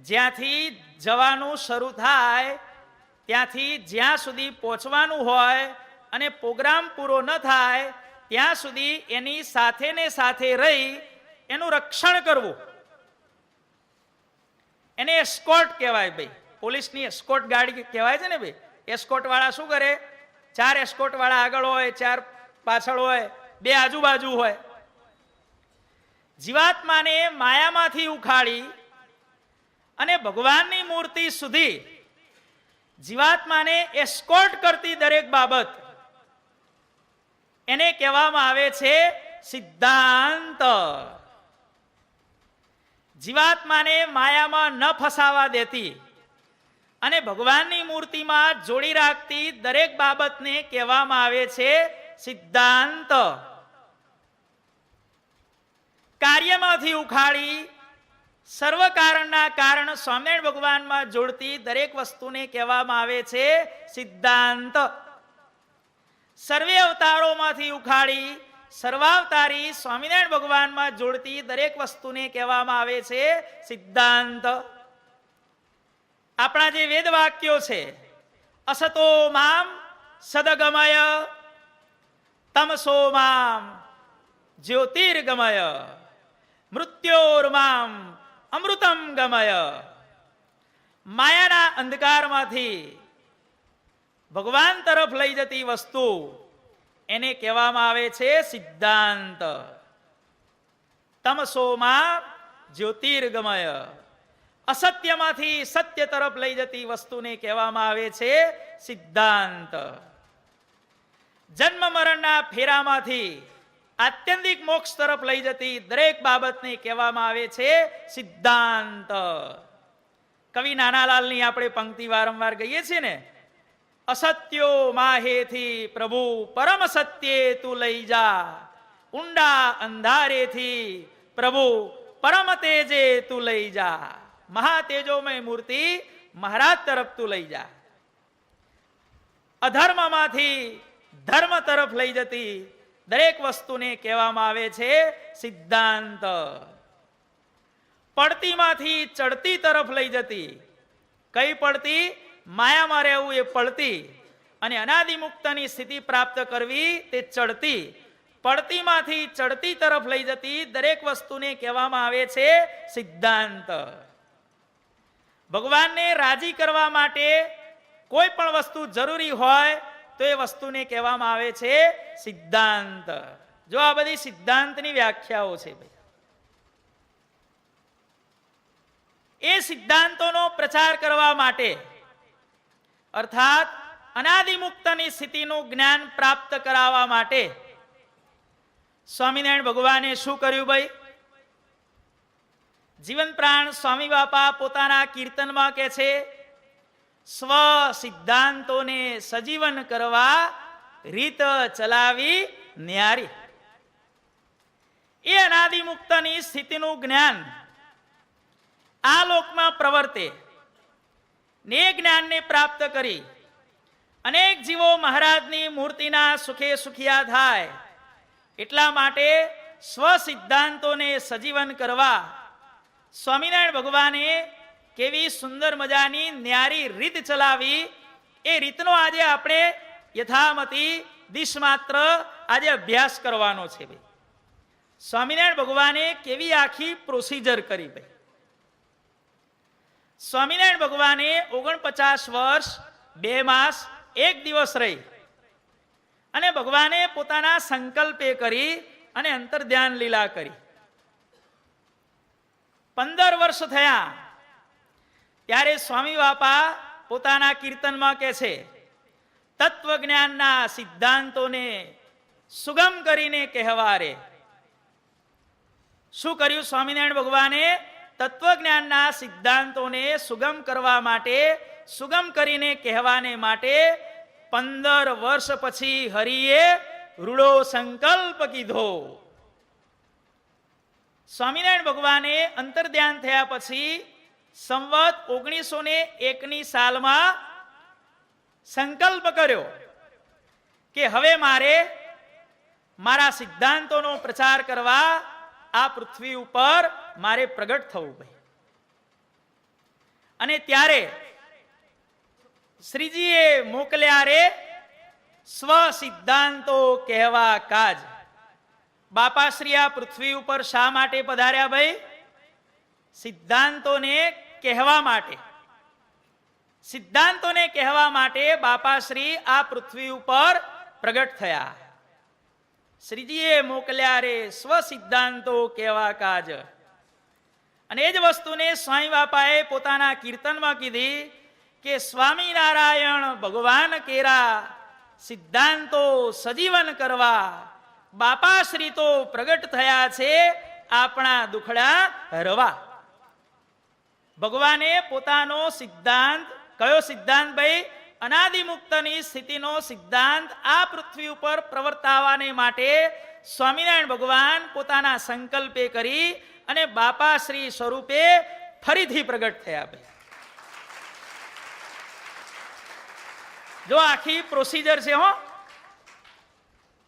S1: જ્યાંથી જવાનું શરૂ થાય ત્યાંથી જ્યાં સુધી પહોંચવાનું હોય અને પ્રોગ્રામ પૂરો ન થાય ત્યાં સુધી એની સાથે ને સાથે રહી એનું રક્ષણ કરવું, એને એસ્કોર્ટ કહેવાય. ભાઈ પોલીસની એસ્કોર્ટ ગાડી કહેવાય છે ને ભાઈ. એસ્કોર્ટ વાળા શું કરે? 4 એસ્કોર્ટ વાળા આગળ હોય, 4 પાછળ હોય, 2 આજુબાજુ હોય. જીવાત્માને માયામાંથી ઉખાડી અને ભગવાનની મૂર્તિ સુધી જીવાત્માને એસ્કોર્ટ કરતી દરેક બાબત એને કહેવામાં આવે છે સિદ્ધાંત. જીવાત્માને માયામાં ન ફસાવા દેતી અને ભગવાનની મૂર્તિમાં જોડી રાખતી દરેક બાબતને કહેવામાં આવે છે સિદ્ધાંત. કાર્યમાંથી ઉખાડી સર્વ કારણના કારણ સ્વામિનારાયણ ભગવાનમાં જોડતી દરેક વસ્તુને કહેવામાં આવે છે સિદ્ધાંત. સર્વે અવતારોમાંથી ઉખાડી સર્વાવતારી સ્વામિનારાયણ ભગવાનમાં જોડતી દરેક વસ્તુને કહેવામાં આવે છે સિદ્ધાંત. આપણા જે વેદ વાક્યો છે, અસતો મામ સદગમય, તમસો મામ જ્યોતિર્ગમય, મૃત્યોર્મામ અમૃતમ ગમય. માયાના અંધકારમાંથી ભગવાન તરફ લઈ જતી વસ્તુ એને કહેવામાં આવે છે સિદ્ધાંત. તમસોમાં જ્યોતિર્ગમય, અસત્યમાંથી સત્ય તરફ લઈ જતી વસ્તુને કહેવામાં આવે છે સિદ્ધાંત. જન્મ મરણના ફેરામાંથી આત્યંતિક મોક્ષ તરફ લઈ જતી દરેક બાબતને કહેવામાં આવે છે સિદ્ધાંત. કવિ નાનાલાલની આપણે પંક્તિ વારંવાર ગઈએ છીએ ને, અસત્યો માહેથી પ્રભુ પરમ સત્યે તું લઈ જા, ઊંડા અંધારેથી પ્રભુ પરમ તેજે તું લઈ જા. મહાતેજોમય મૂર્તિ મહારાજ તરફ તું લઈ જા. અધર્મમાંથી ધર્મ તરફ લઈ જતી દરેક વસ્તુને કહેવામાં આવે છે સિદ્ધાંત. પડતીમાંથી ચડતી તરફ લઈ જતી, કઈ પડતી? માયામાં રહેવું એ પડતી, અને અનાદિમુક્તની સ્થિતિ પ્રાપ્ત કરવી તે ચડતી. પડતીમાંથી ચડતી તરફ લઈ જતી દરેક વસ્તુને કહેવામાં આવે છે સિદ્ધાંત. ભગવાનને રાજી કરવા માટે કોઈ પણ વસ્તુ જરૂરી હોય તો એ વસ્તુને કહેવામાં આવે છે સિદ્ધાંત. જો આ બધી સિદ્ધાંતની વ્યાખ્યાઓ છે ભાઈ. એ સિદ્ધાંતોનો પ્રચાર કરવા માટે અર્થાત અનાદિમુક્તની સ્થિતિનું જ્ઞાન પ્રાપ્ત કરાવવા માટે સ્વામિનારાયણ ભગવાને શું કર્યું ભાઈ? જીવન પ્રાણ સ્વામી બાપા પોતાના કીર્તનમાં કહે છે, સ્વ સિદ્ધાંતોને સજીવન કરવા રીત ચલાવી ન્યારી. એ અનાદિમુક્તની સ્થિતિનું જ્ઞાન આ લોકમાં પ્રવર્તે ને જ્ઞાનને પ્રાપ્ત કરી અનેક જીવો મહારાજની મૂર્તિના સુખે સુખિયા થાય, એટલા માટે સ્વ સિદ્ધાંતોને સજીવન કરવા સ્વામિનારાયણ ભગવાને કેવી સુંદર મજાની ન્યારી રીત ચલાવી. એ રીતનો આજે આપણે યથામતી દિશમાત્ર આજે અભ્યાસ કરવાનો છે ભાઈ. સ્વામિનારાયણ ભગવાને કેવી આખી પ્રોસિજર કરી ભાઈ. સ્વામિનારાયણ ભગવાને 49 વર્ષ 2 માસ 1 દિવસ રહી અને ભગવાને પોતાના સંકલ્પે કરી અને અંતર ધ્યાન લીલા કરી. 15 વર્ષ થયા ત્યારે સ્વામી બાપા પોતાના કીર્તનમાં કહે છે, તત્વજ્ઞાનના સિદ્ધાંતોને સુગમ કરીને કહેવારે. શું કર્યું સ્વામિનારાયણ ભગવાને? તત્વજ્ઞાનના સિદ્ધાંતોને સુગમ કરવા માટે, સુગમ કરીને કહેવાને માટે 15 વર્ષ પછી હરિએ રૂડો સંકલ્પ કીધો. સ્વામિનારાયણ ભગવાને અંતર્ધ્યાન થયા પછી સંવત 1901ની સાલમાં સંકલ્પ કર્યો કે હવે મારે મારા સિદ્ધાંતોનો પ્રચાર કરવા આ પૃથ્વી ઉપર મારે પ્રગટ થવું ભાઈ. અને ત્યારે શ્રીજીએ મોકલ્યા રે સ્વ સિદ્ધાંતો કહેવા કાજ. બાપાશ્રી આ પૃથ્વી ઉપર શા માટે પધાર્યા ભાઈ? સિદ્ધાંતોને કહેવા માટે. સિદ્ધાંતોને કહેવા માટે બાપાશ્રી આ પૃથ્વી ઉપર પ્રગટ થયા. શ્રીજીએ મોકલ્યા રે સ્વ સિદ્ધાંતો કહેવા કાજ. અને એ જ વસ્તુને સ્વામી બાપાએ પોતાના કીર્તનમાં કીધી કે સ્વામિનારાયણ ભગવાન કેરા સિદ્ધાંતો સજીવન કરવા બાપાશ્રી તો પ્રગટ થયા છે આપણા દુખડા હરવા. ભગવાને પોતાનો સિદ્ધાંત, કયો સિદ્ધાંત ભાઈ? અનાદિમુક્તની સ્થિતિનો સિદ્ધાંત આ પૃથ્વી ઉપર પ્રવર્તાવાને માટે સ્વામિનારાયણ ભગવાન પોતાના સંકલ્પે કરી અને બાપાશ્રી સ્વરૂપે ફરીથી પ્રગટ થયા ભાઈ. જો આખી પ્રોસિજર છે હો.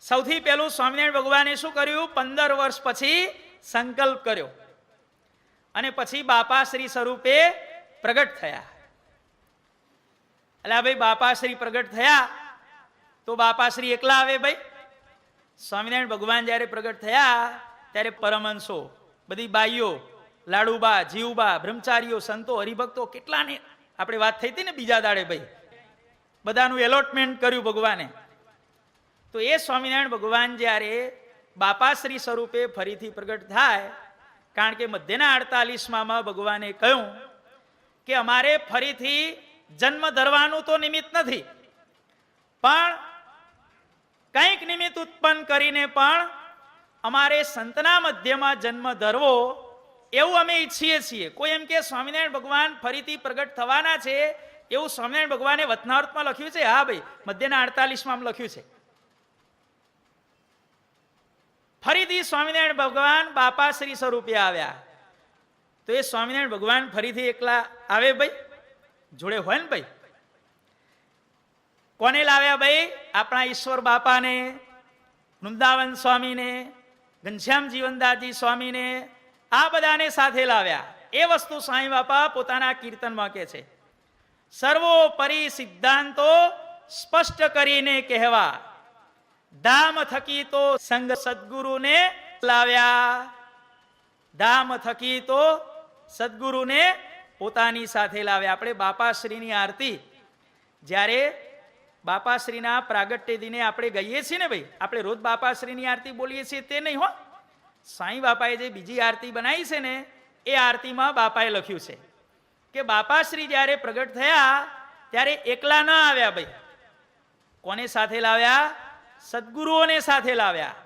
S1: સૌથી પહેલું સ્વામિનારાયણ ભગવાને શું કર્યું? 15 વર્ષ પછી સંકલ્પ કર્યો અને પછી બાપાશ્રી સ્વરૂપે પ્રગટ થયા. એટલે ભાઈ બાપાશ્રી પ્રગટ થયા તો બાપાશ્રી એકલા આવે ભાઈ? સ્વામિનારાયણ ભગવાન જ્યારે પ્રગટ થયા ત્યારે પરમહંસો, બધી બાઈઓ, લાડુબા, જીવબા, બ્રહ્મચારીઓ, સંતો, હરિભક્તો કેટલાને આપણે વાત થઈ હતી ને બીજા દાડે ભાઈ, બધાનું એલોટમેન્ટ કર્યું ભગવાને. તો એ સ્વામિનારાયણ ભગવાન જ્યારે બાપાશ્રી સ્વરૂપે ફરીથી પ્રગટ થાય, કારણ કે મધ્યના 48માં ભગવાને કહ્યું કે અમારે ફરીથી જન્મ ધરવાનું તો નિમિત્ત નથી, પણ કંઈક નિમિત્ત ઉત્પન્ન કરીને પણ અમારે સંતના મધ્યમાં જન્મ ધરવો એવું અમે ઈચ્છીએ છીએ. કોઈ એમ કે સ્વામિનારાયણ ભગવાન ફરીથી પ્રગટ થવાના છે એવું સ્વામિનારાયણ ભગવાને વચનામૃતમાં લખ્યું છે? હા ભાઈ, મધ્યના 48માં લખ્યું છે. ફરીથી સ્વામિનારાયણ ભગવાન બાપાશ્રી સ્વરૂપે આવ્યા. તો એ સ્વામિનારાયણ ભગવાન ફરીથી એકલા આવે ભાઈ? જોડે હોય ને ભાઈ. કોને લાવ્યા ભાઈ? આપણા ઈશ્વર બાપાને, વૃંદાવન સ્વામીને, ઘનશ્યામ જીવનદાસજી સ્વામીને, આ બધાને સાથે લાવ્યા. એ વસ્તુ સ્વામી બાપા પોતાના કીર્તનમાં કહે છે. સર્વોપરી સિદ્ધાંતો સ્પષ્ટ કરીને કહેવા ધામ થકી તો સંગ સદગુરુને લાવ્યા. ધામ થકી તો સદગુરુને પોતાની સાથે લાવ્યા. આપણે બાપાશ્રીની આરતી જ્યારે બાપાશ્રીના પ્રાગટ્ય દિને આપણે ગઈએ છીએ ને ભાઈ, આપણે રોજ બાપાશ્રીની આરતી બોલીએ છીએ તે નહીં હો. સાંઈ બાપાએ જે બીજી આરતી બનાવી છે ને એ આરતીમાં બાપાએ લખ્યું છે કે બાપાશ્રી જ્યારે પ્રગટ થયા ત્યારે એકલા ન આવ્યા ભાઈ. કોને સાથે લાવ્યા? સદગુરુઓને સાથે લાવ્યા.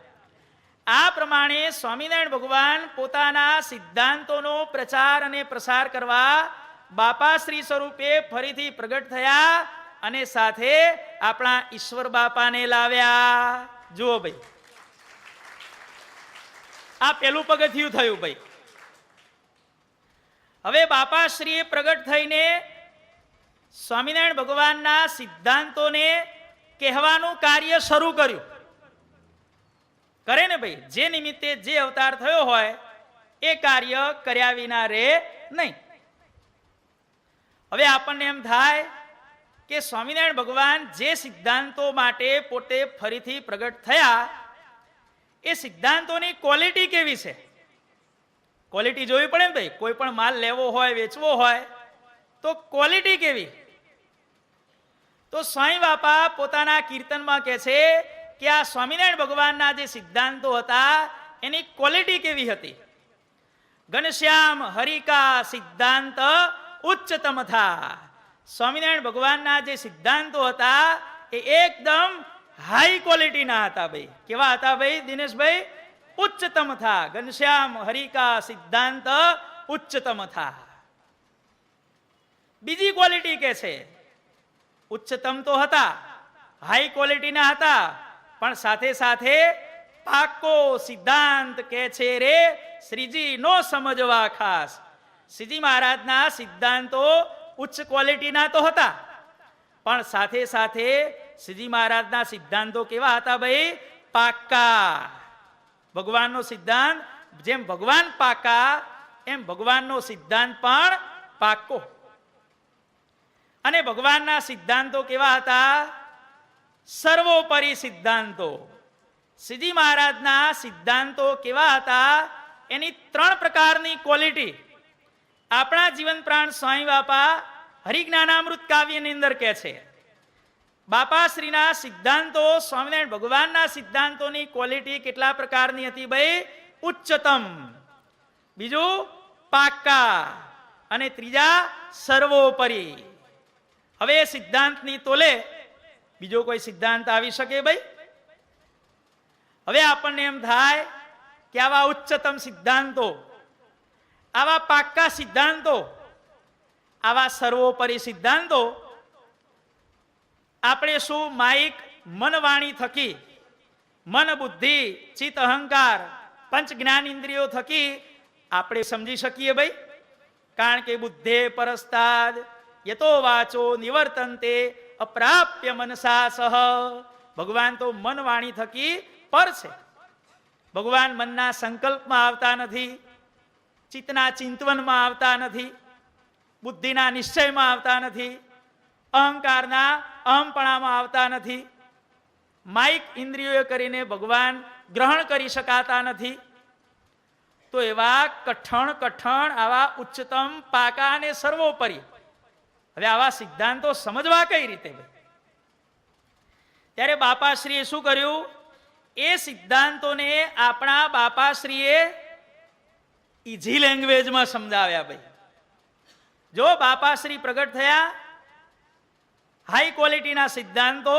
S1: આ પ્રમાણે સ્વામિનારાયણ ભગવાન પોતાના સિદ્ધાંતોનો પ્રચાર અને પ્રસાર કરવા બાપાશ્રી સ્વરૂપે ફરીથી પ્રગટ થયા અને સાથે આપણા ઈશ્વર બાપાને લાવ્યા. જુઓ ભાઈ, આ પેલું પગથિયું થયું ભાઈ. હવે બાપાશ્રીએ પ્રગટ થઈને સ્વામિનારાયણ ભગવાનના સિદ્ધાંતોને કહેવાનું કાર્ય શરૂ કર્યું. કરે ને ભાઈ, જે નિમિત્તે જે અવતાર થયો હોય એ કાર્ય કર્યા વિના રહે નહીં. હવે આપણને એમ થાય કે સ્વામિનારાયણ ભગવાન જે સિદ્ધાંતો માટે પોતે ફરીથી પ્રગટ થયા એ સિદ્ધાંતોની ક્વોલિટી કેવી છે? ક્વોલિટી જોવી પડે ને ભાઈ. કોઈ પણ માલ લેવો હોય, વેચવો હોય તો ક્વોલિટી કેવી? તો સ્વામી બાપા પોતાના કીર્તનમાં કહે છે કે આ સ્વામિનારાયણ ભગવાનના જે સિદ્ધાંતો હતા એની ક્વોલિટી કેવી હતી? ઘનશ્યામ હરિકા સિદ્ધાંત ઉચ્ચતમ થા. સ્વામિનારાયણ ભગવાનના જે સિદ્ધાંતો હતા એ એકદમ હાઈ ક્વોલિટીના હતા ભાઈ. કેવા હતા ભાઈ દિનેશભાઈ? ઉચ્ચતમ થા. ઘનશ્યામ હરિકા સિદ્ધાંત ઉચ્ચતમ થા. બીજી ક્વોલિટી કે છે, ઉચ્ચતમ તો હતા, હાઈ ક્વોલિટીના હતા, પણ સાથે સાથે પાકો સિદ્ધાંત કે છે રે શ્રીજી નો સમજવા ખાસ. શ્રીજી મહારાજના સિદ્ધાંતો ઉચ્ચ ક્વોલિટીના તો હતા, પણ સાથે સાથે શ્રીજી મહારાજના સિદ્ધાંતો કેવા હતા ભાઈ? પાક્કા. ભગવાનનો સિદ્ધાંત જેમ ભગવાન પાકા એમ ભગવાનનો સિદ્ધાંત પણ પાક્કો. અને ભગવાનના સિદ્ધાંતો કેવા હતા? સર્વોપરી સિદ્ધાંતો. શ્રીજી મહારાજના સિદ્ધાંતો કેવા હતા? એની 3 પ્રકારની ક્વોલિટી આપણા જીવન પ્રાણ સ્વામી બાપા હરિજ્ઞાનામૃત કાવ્યની અંદર કહે છે. બાપાશ્રીના સિદ્ધાંતો, સ્વામિનારાયણ ભગવાનના સિદ્ધાંતોની ક્વોલિટી કેટલા પ્રકારની હતી ભાઈ? ઉચ્ચતમ, બીજું પાક્કા, અને ત્રીજા સર્વોપરી. હવે સિદ્ધાંતની તોલે બીજો કોઈ સિદ્ધાંત આવી શકે ભાઈ? હવે આપણને એમ થાય કે આવા ઉચ્ચતમ સિદ્ધાંતો, આવા પાક્કા સિદ્ધાંતો, આવા સર્વોપરી સિદ્ધાંતો આપણે શું માઇક મન વાણી થકી, મન બુદ્ધિ ચિત્ત અહંકાર પંચ જ્ઞાન ઇન્દ્રિયો થકી આપણે સમજી શકીએ ભાઈ? કારણ કે બુદ્ધે પરસ્તાદ યતો વાચો નિવર્તન્તે અપ્રાપ્ય મનસા સહ. ભગવાન તો મન વાણી થકી પર છે. ભગવાન મનના સંકલ્પમાં આવતા નથી, ચિત્તના ચિંતવનમાં આવતા નથી, બુદ્ધિના નિશ્ચયમાં આવતા નથી, અહંકારના અહમપણામાં આવતા નથી. માઇક ઇન્દ્રિયો કરીને ભગવાન ગ્રહણ કરી શકાતા નથી. તો એવા કઠણ આવા ઉચ્ચતમ પાકા અને સર્વોપરી, હવે આવા સિદ્ધાંતો સમજવા કઈ રીતે? ત્યારે બાપાશ્રીએ શું કર્યું? એ સિદ્ધાંતોને આપણા બાપાશ્રીએ ઈઝી લેંગ્વેજમાં સમજાવ્યા ભાઈ. જો બાપાશ્રી પ્રગટ થયા, હાઈ ક્વોલિટીના સિદ્ધાંતો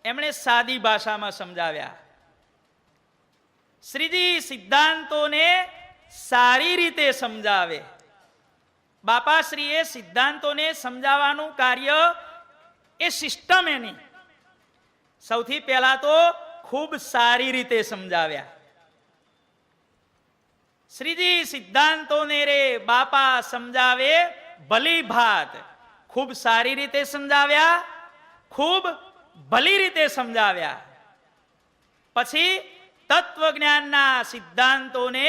S1: એમણે સાદી ભાષામાં સમજાવ્યા. શ્રીજી સિદ્ધાંતોને સારી રીતે સમજાવે. બાપાશ્રીએ સિદ્ધાંતોને સમજાવવાનું કાર્ય, એ સિસ્ટમ એની સૌથી પહેલા તો ખૂબ સારી રીતે સમજાવ્યા. શ્રીજી સિદ્ધાંતોને રે બાપા સમજાવે ભલી ભાત. ખૂબ સારી રીતે સમજાવ્યા, ખૂબ ભલી રીતે સમજાવ્યા. પછી તત્વજ્ઞાનના સિદ્ધાંતોને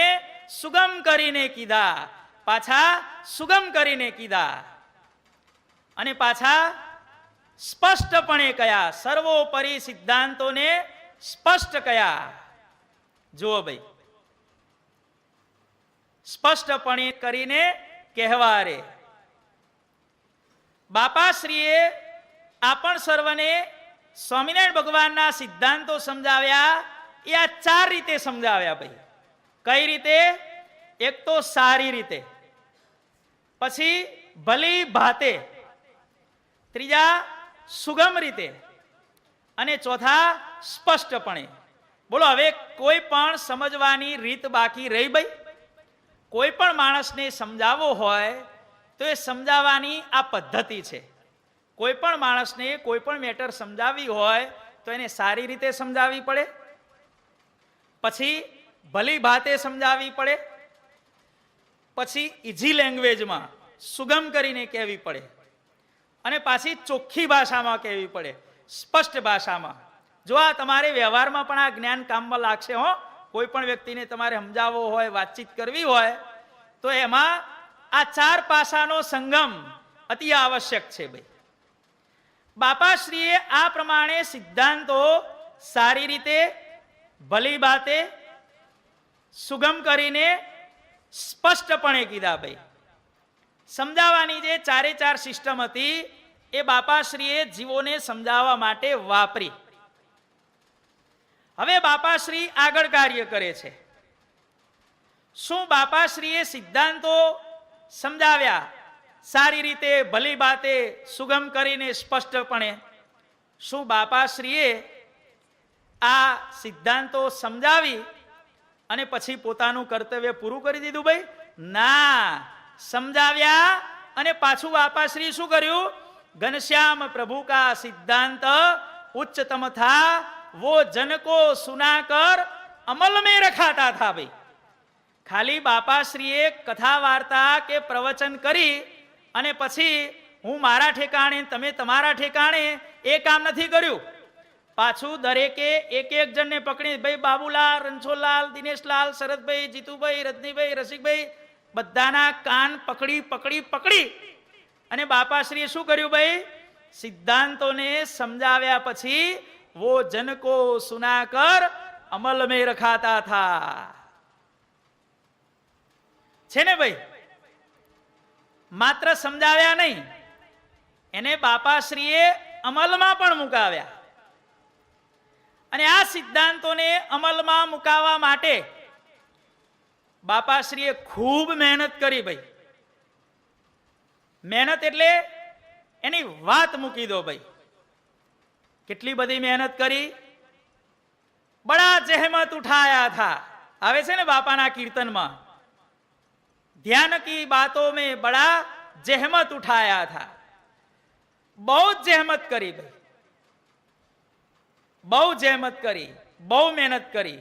S1: સુગમ કરીને કીધા, પાછા સુગમ કરીને કીધા, અને પાછા સ્પષ્ટપણે કયા. સર્વોપરી સિદ્ધાંતોને સ્પષ્ટ કયા. જુઓ ભાઈ, સ્પષ્ટપણે કરીને કહેવા રે. બાપાશ્રીએ આપણ સર્વને સ્વામિનારાયણ ભગવાનના સિદ્ધાંતો સમજાવ્યા. એ આ 4 રીતે સમજાવ્યા ભાઈ. કઈ રીતે? એક તો સારી રીતે, પછી ભલી ભાતે, ત્રીજા સુગમ રીતે, અને ચોથા સ્પષ્ટપણે. બોલો, હવે કોઈ પણ સમજવાની રીત બાકી રહી ભાઈ? કોઈ પણ માણસને સમજાવવો હોય તો એ સમજાવવાની આ પદ્ધતિ છે. કોઈ પણ માણસને કોઈ પણ મેટર સમજાવવી હોય તો એને સારી રીતે સમજાવવી પડે, પછી ભલી ભાતે સમજાવવી પડે, પછી ઈઝી લેંગ્વેજમાં સુગમ કરીને કહેવી પડે, અને પાછી ચોખ્ખી ભાષામાં કહેવી પડે, સ્પષ્ટ ભાષામાં. જો આ તમારે વ્યવહારમાં પણ આ જ્ઞાન કામમાં લાગશે હો. કોઈ પણ વ્યક્તિને તમારે સમજાવવો હોય, વાતચીત કરવી હોય, તો એમાં આ 4 પાસાનો સંગમ અતિ આવશ્યક છે ભાઈ. બાપાશ્રીએ આ પ્રમાણે સિદ્ધાંતો સારી રીતે, ભલી બાતે, સુગમ કરીને સ્પષ્ટપણે કીધા ભાઈ. સમજાવવાની જે 4 સિસ્ટમ હતી એ બાપાશ્રીએ જીવોને સમજાવવા માટે વાપરી. હવે બાપાશ્રી આગળ કાર્ય કરે છે. શું બાપાશ્રીએ સિદ્ધાંતો સમજાવ્યા સારી રીતે, ભલી બાતે, સુગમ કરીને સ્પષ્ટપણે? શું બાપાશ્રીએ આ સિદ્ધાંતો સમજાવી અને પછી પોતાનું કર્તવ્ય પૂરું કરી દીધું ભાઈ? ના, સમજાવ્યા અને પાછું બાપાશ્રી શું કર્યું? ઘનશ્યામ પ્રભુ કા સિદ્ધાંત ઉચ્ચતમ થા, વો જન કો સુનાકર અમલ में રખાતા થા. ભાઈ, ખાલી બાપાશ્રીએ કથા વાર્તા કે પ્રવચન કરી અને પછી હું મારા ઠેકાણે તમે તમારા ઠેકાણે એ કામ નથી કર્યું. પાછું દરેકે એક એક જણને પકડી, ભાઈ બાબુલાલ, રણછોડલાલ, દિનેશલાલ, શરદભાઈ, જીતુભાઈ, રજનીભાઈ, રસિકભાઈ, બધાના કાન પકડી પકડી પકડી અને બાપાશ્રીએ શું કર્યું? ભાઈ, સિદ્ધાંતોને સમજાવ્યા પછી વો જન કો સુનાકર અમલ में રખાતા થા. છે ને ભાઈ? માત્ર સમજાવ્યા નહીં, એને બાપાશ્રીએ અમલમાં પણ મુકાવ્યા. અને આ સિદ્ધાંતોને અમલમાં મુકાવવા માટે બાપાશ્રીએ ખૂબ મહેનત કરી. ભાઈ, મહેનત એટલે એની વાત મૂકી દો. ભાઈ, કેટલી બધી મહેનત કરી. બડા જહેમત ઉઠાયા થા આવે છે ને બાપાના કીર્તનમાં, ધ્યાન કી બાતો में बड़ा जहमत उठाया था. બહુ જહેમત કરી. ભાઈ, બહુ જહેમત કરી, બહુ મહેનત કરી.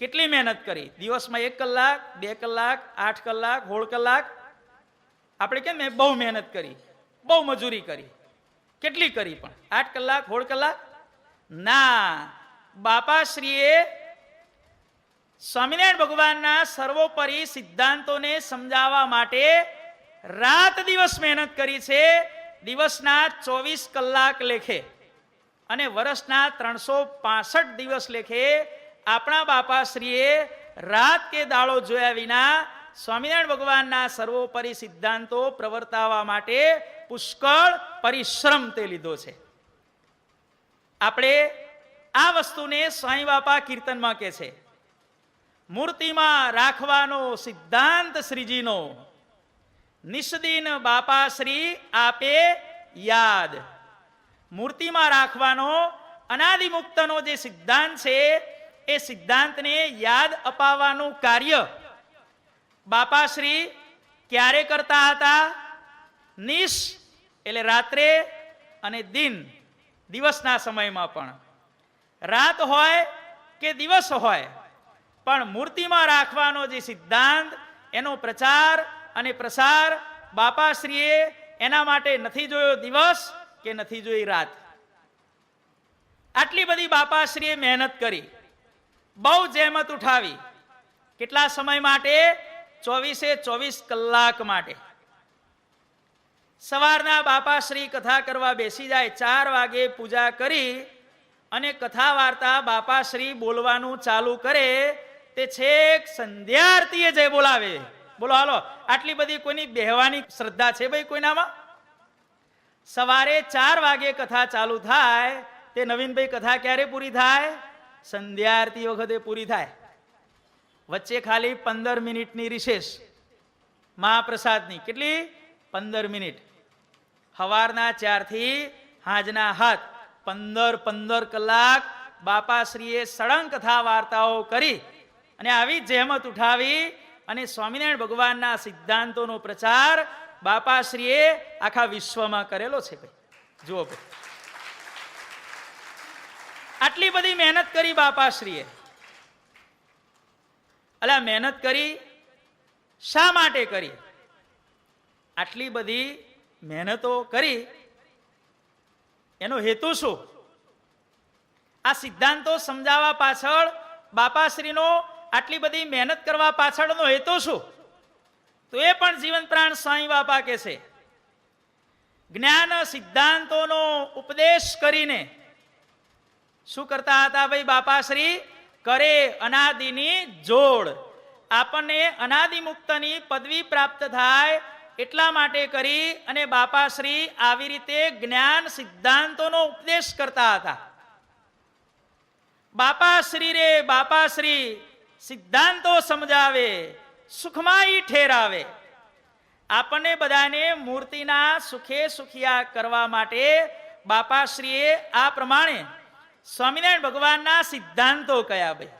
S1: કેટલી મહેનત કરી? દિવસમાં 1 કલાક, 2 કલાક, 8 કલાક, 16 કલાક. આપણે કેમ બહુ મહેનત કરી, બહુ મજૂરી કરી. કેટલી કરી? પણ 8 કલાક, 16 કલાક ના. બાપાશ્રીએ સ્વામિનારાયણ ભગવાનના સર્વોપરી સિદ્ધાંતોને સમજાવવા માટે રાત દિવસ મહેનત કરી છે. દિવસના 24 કલાક લેખે અને વર્ષના 365 દિવસ લેખે આપણા બાપાશ્રીએ રાત કે દાડો જોયા વિના સ્વામિનારાયણ ભગવાનના સર્વોપરી સિદ્ધાંતો પ્રવર્તાવવા માટે પુષ્કળ પરિશ્રમ તે લીધો છે. આપણે આ વસ્તુને સ્વામી બાપા કીર્તનમાં કહે છે, મૂર્તિમાં રાખવાનો સિદ્ધાંત શ્રીજીનો, નિષ્દિન બાપાશ્રી આપે યાદ. મૂર્તિમાં રાખવાનો અનાદિમુક્તનો જે સિદ્ધાંત છે એ સિદ્ધાંતને યાદ અપાવવાનું કાર્ય બાપાશ્રી ક્યારે કરતા હતા? નિશ એટલે રાત્રે અને દિન દિવસના સમયમાં પણ. રાત હોય કે દિવસ હોય, પણ મૂર્તિમાં રાખવાનો જે સિદ્ધાંત એનો પ્રચાર અને પ્રસાર બાપાશ્રીએ એના માટે નથી જોયો દિવસ કે નથી જોઈ રાત. આટલી બધી બાપાશ્રીએ મહેનત કરી, બહુ જહેમત ઉઠાવી. કેટલા સમય માટે? 24 કલાક માટે. સવારના બાપાશ્રી કથા કરવા બેસી જાય, 4 વાગે પૂજા કરી અને કથા વાર્તા બાપાશ્રી બોલવાનું ચાલુ કરે તે છેક સંધ્યારતીએ જય બોલાવે. બોલો હાલો, આટલી બધી કોઈની બેહવાની શ્રદ્ધા છે ભાઈ કોઈનામાં? સવારે 4 વાગે કથા ચાલુ થાય તે નવીનભાઈ કથા ક્યારે પૂરી થાય? સંધ્યારતી વખતે પૂરી થાય. વચ્ચે ખાલી 15 મિનિટની રિસેસ મહાપ્રસાદની. કેટલી? 15 મિનિટ. સવારના 4 થી સાંજના 7, 15 કલાક બાપાશ્રીએ સળંગ કથા વાર્તાઓ કરી અને આવી જહેમત ઉઠાવી અને સ્વામિનારાયણ ભગવાનના સિદ્ધાંતોનો પ્રચાર બાપાશ્રીએ આખા વિશ્વમાં કરેલો છે. ભાઈ જુઓ, ભાઈ આટલી બધી મહેનત કરી બાપાશ્રીએ. અલા, મહેનત કરી શા માટે કરી? આટલી બધી મહેનતો કરી એનો હેતુ શું? આ સિદ્ધાંતો સમજાવવા પાછળ બાપાશ્રીનો આટલી બધી મહેનત કરવા પાછળનો હેતુ શું? તો એ પણ જીવન પ્રાણ સ્વામી બાપા કહે છે, જ્ઞાન સિદ્ધાંતોનો ઉપદેશ કરીને શું કરતા હતા ભાઈ બાપાશ્રી? કરે અનાદિની જોડ. આપણને અનાદિ મુક્તની પદવી પ્રાપ્ત થાય એટલા માટે કરી અને બાપાશ્રી આવી રીતે જ્ઞાન સિદ્ધાંતોનો ઉપદેશ કરતા હતા. બાપાશ્રી રે બાપાશ્રી સિદ્ધાંતો સમજાવે, સુખમાઈ ઠેરાવે. આપણને બધાને મૂર્તિના સુખે સુખિયા કરવા માટે બાપાશ્રીએ આ પ્રમાણે સ્વામિનારાયણ ભગવાનના સિદ્ધાંતો કયા? ભાઈ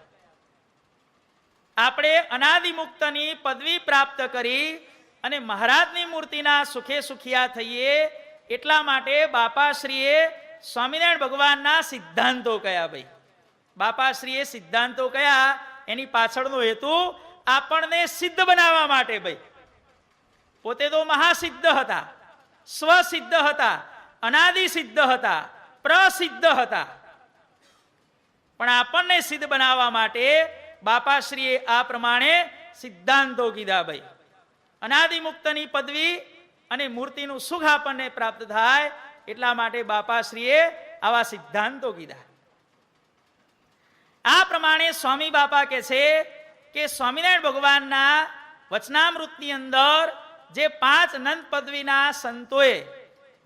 S1: આપણે અનાદિમુક્તની પદવી પ્રાપ્ત કરી અને મહારાજની મૂર્તિના સુખે સુખિયા થઈએ એટલા માટે બાપાશ્રીએ સ્વામિનારાયણ ભગવાનના સિદ્ધાંતો કયા ભાઈ? બાપાશ્રીએ સિદ્ધાંતો કયા? એની પાછળનો હેતુ આપણને સિદ્ધ બનાવવા માટે ભાઈ. પોતે તો મહાસિદ્ધ હતા, સ્વસિદ્ધ હતા, અનાદિ સિદ્ધ હતા, પ્રસિદ્ધ હતા, પણ આપણને સિદ્ધ બનાવવા માટે બાપાશ્રીએ આ પ્રમાણે સિદ્ધાંતો કીધા ભાઈ. અનાદિમુક્તની પદવી અને મૂર્તિનું સુખ આપણને પ્રાપ્ત થાય એટલા માટે બાપાશ્રીએ આવા સિદ્ધાંતો કીધા. આ પ્રમાણે સ્વામી બાપા કહે છે કે સ્વામિનારાયણ ભગવાનના વચનામૃતની અંદર જે 5 નંદ પદવીના સંતોએ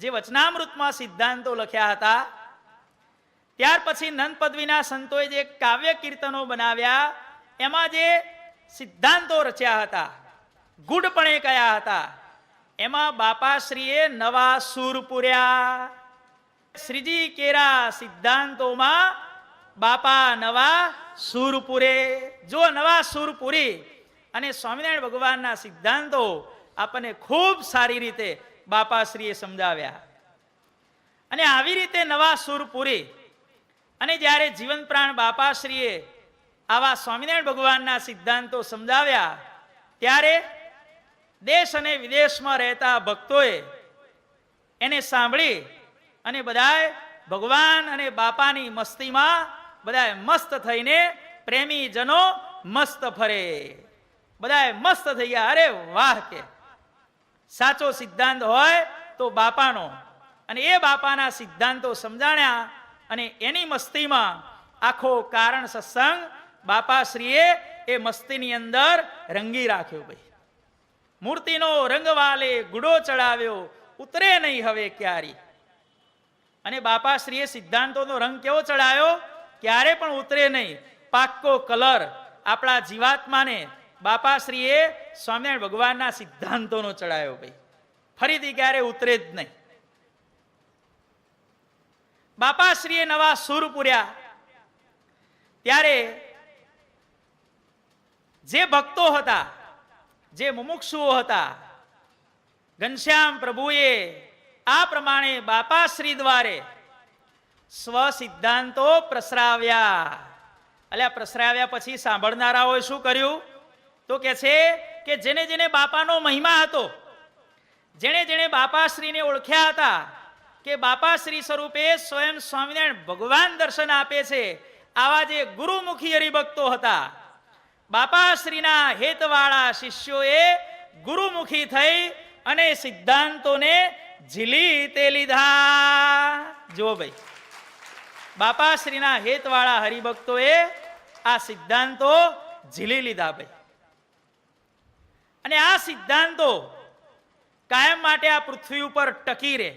S1: જે વચનામૃતમાં સિદ્ધાંતો લખ્યા હતા, ત્યાર પછી નંદ પદવીના સંતોએ જે કાવ્ય કીર્તનો બનાવ્યા એમાં જે સિદ્ધાંતો રચ્યા હતા, ગુઢપણે કયા હતા, એમાં બાપાશ્રીએ નવા સૂર પૂર્યા. શ્રીજી કેરા સિદ્ધાંતોમાં બાપા નવા સૂર પૂરે. જો નવા સૂર પૂરી અને સ્વામિનારાયણ ભગવાનના સિદ્ધાંતો આપણને ખૂબ સારી રીતે બાપાશ્રીએ સમજાવ્યા. અને આવી રીતે નવા સૂર પૂરી અને જ્યારે જીવન પ્રાણ બાપાશ્રીએ આવા સ્વામિનારાયણ ભગવાનના સિદ્ધાંતો સમજાવ્યા ત્યારે દેશ અને વિદેશમાં રહેતા ભક્તોએ એને સાંભળી અને બધાએ ભગવાન અને બાપાની મસ્તીમાં બધાએ મસ્ત થઈને પ્રેમી જનો મસ્ત ફરે. બધાએ મસ્ત થઈ ગયા. અરે વાહ, કે સાચો સિદ્ધાંત હોય તો બાપાનો, અને એ બાપાના સિદ્ધાંતો સમજાણ્યા અને એની મસ્તીમાં આખો કારણ સત્સંગ બાપાશ્રીએ એ મસ્તીની અંદર રંગી રાખ્યો ભાઈ. મૂર્તિનો રંગ વાલે ગુડો ચડાવ્યો, ઉતરે નહીં હવે ક્યારી. અને બાપાશ્રીએ સિદ્ધાંતોનો રંગ કેવો ચડાવ્યો? ક્યારે પણ ઉતરે નહીં, પાક્કો કલર આપણા જીવાત્માને બાપાશ્રીએ સ્વામિનારાયણ ભગવાનના સિદ્ધાંતોનો ચડાવ્યો ભાઈ. ફરીથી ક્યારે ઉતરે જ નહીં. બાપાશ્રીએ નવા સૂર પૂર્યા ત્યારે જે ભક્તો હતા, જે મુમુક્ષુઓ હતા, ઘનશ્યામ પ્રભુએ આ પ્રમાણે બાપાશ્રી દ્વારે સ્વ સિદ્ધાંતો પ્રસરાવ્યા. અલ્યા પ્રસરાવ્યા પછી સાંભળનારાઓએ શું કર્યું? તો કે છે કે જેને જેને બાપાનો મહિમા હતો, જેણે જેણે બાપાશ્રીને ઓળખ્યા હતા કે બાપાશ્રી સ્વરૂપે સ્વયં સ્વામિનારાયણ ભગવાન દર્શન આપે છે, આવા જે ગુરુમુખી હરિભક્તો હતા, બાપાશ્રીના હેતવાળા શિષ્યોએ ગુરુમુખી થઈ અને સિદ્ધાંતોને ઝીલી તે લીધા. જો ભાઈ, બાપાશ્રીના હેતવાળા હરિભક્તોએ આ સિદ્ધાંતો ઝીલી લીધા ભાઈ. અને આ સિદ્ધાંતો કાયમ માટે આ પૃથ્વી ઉપર ટકી રહે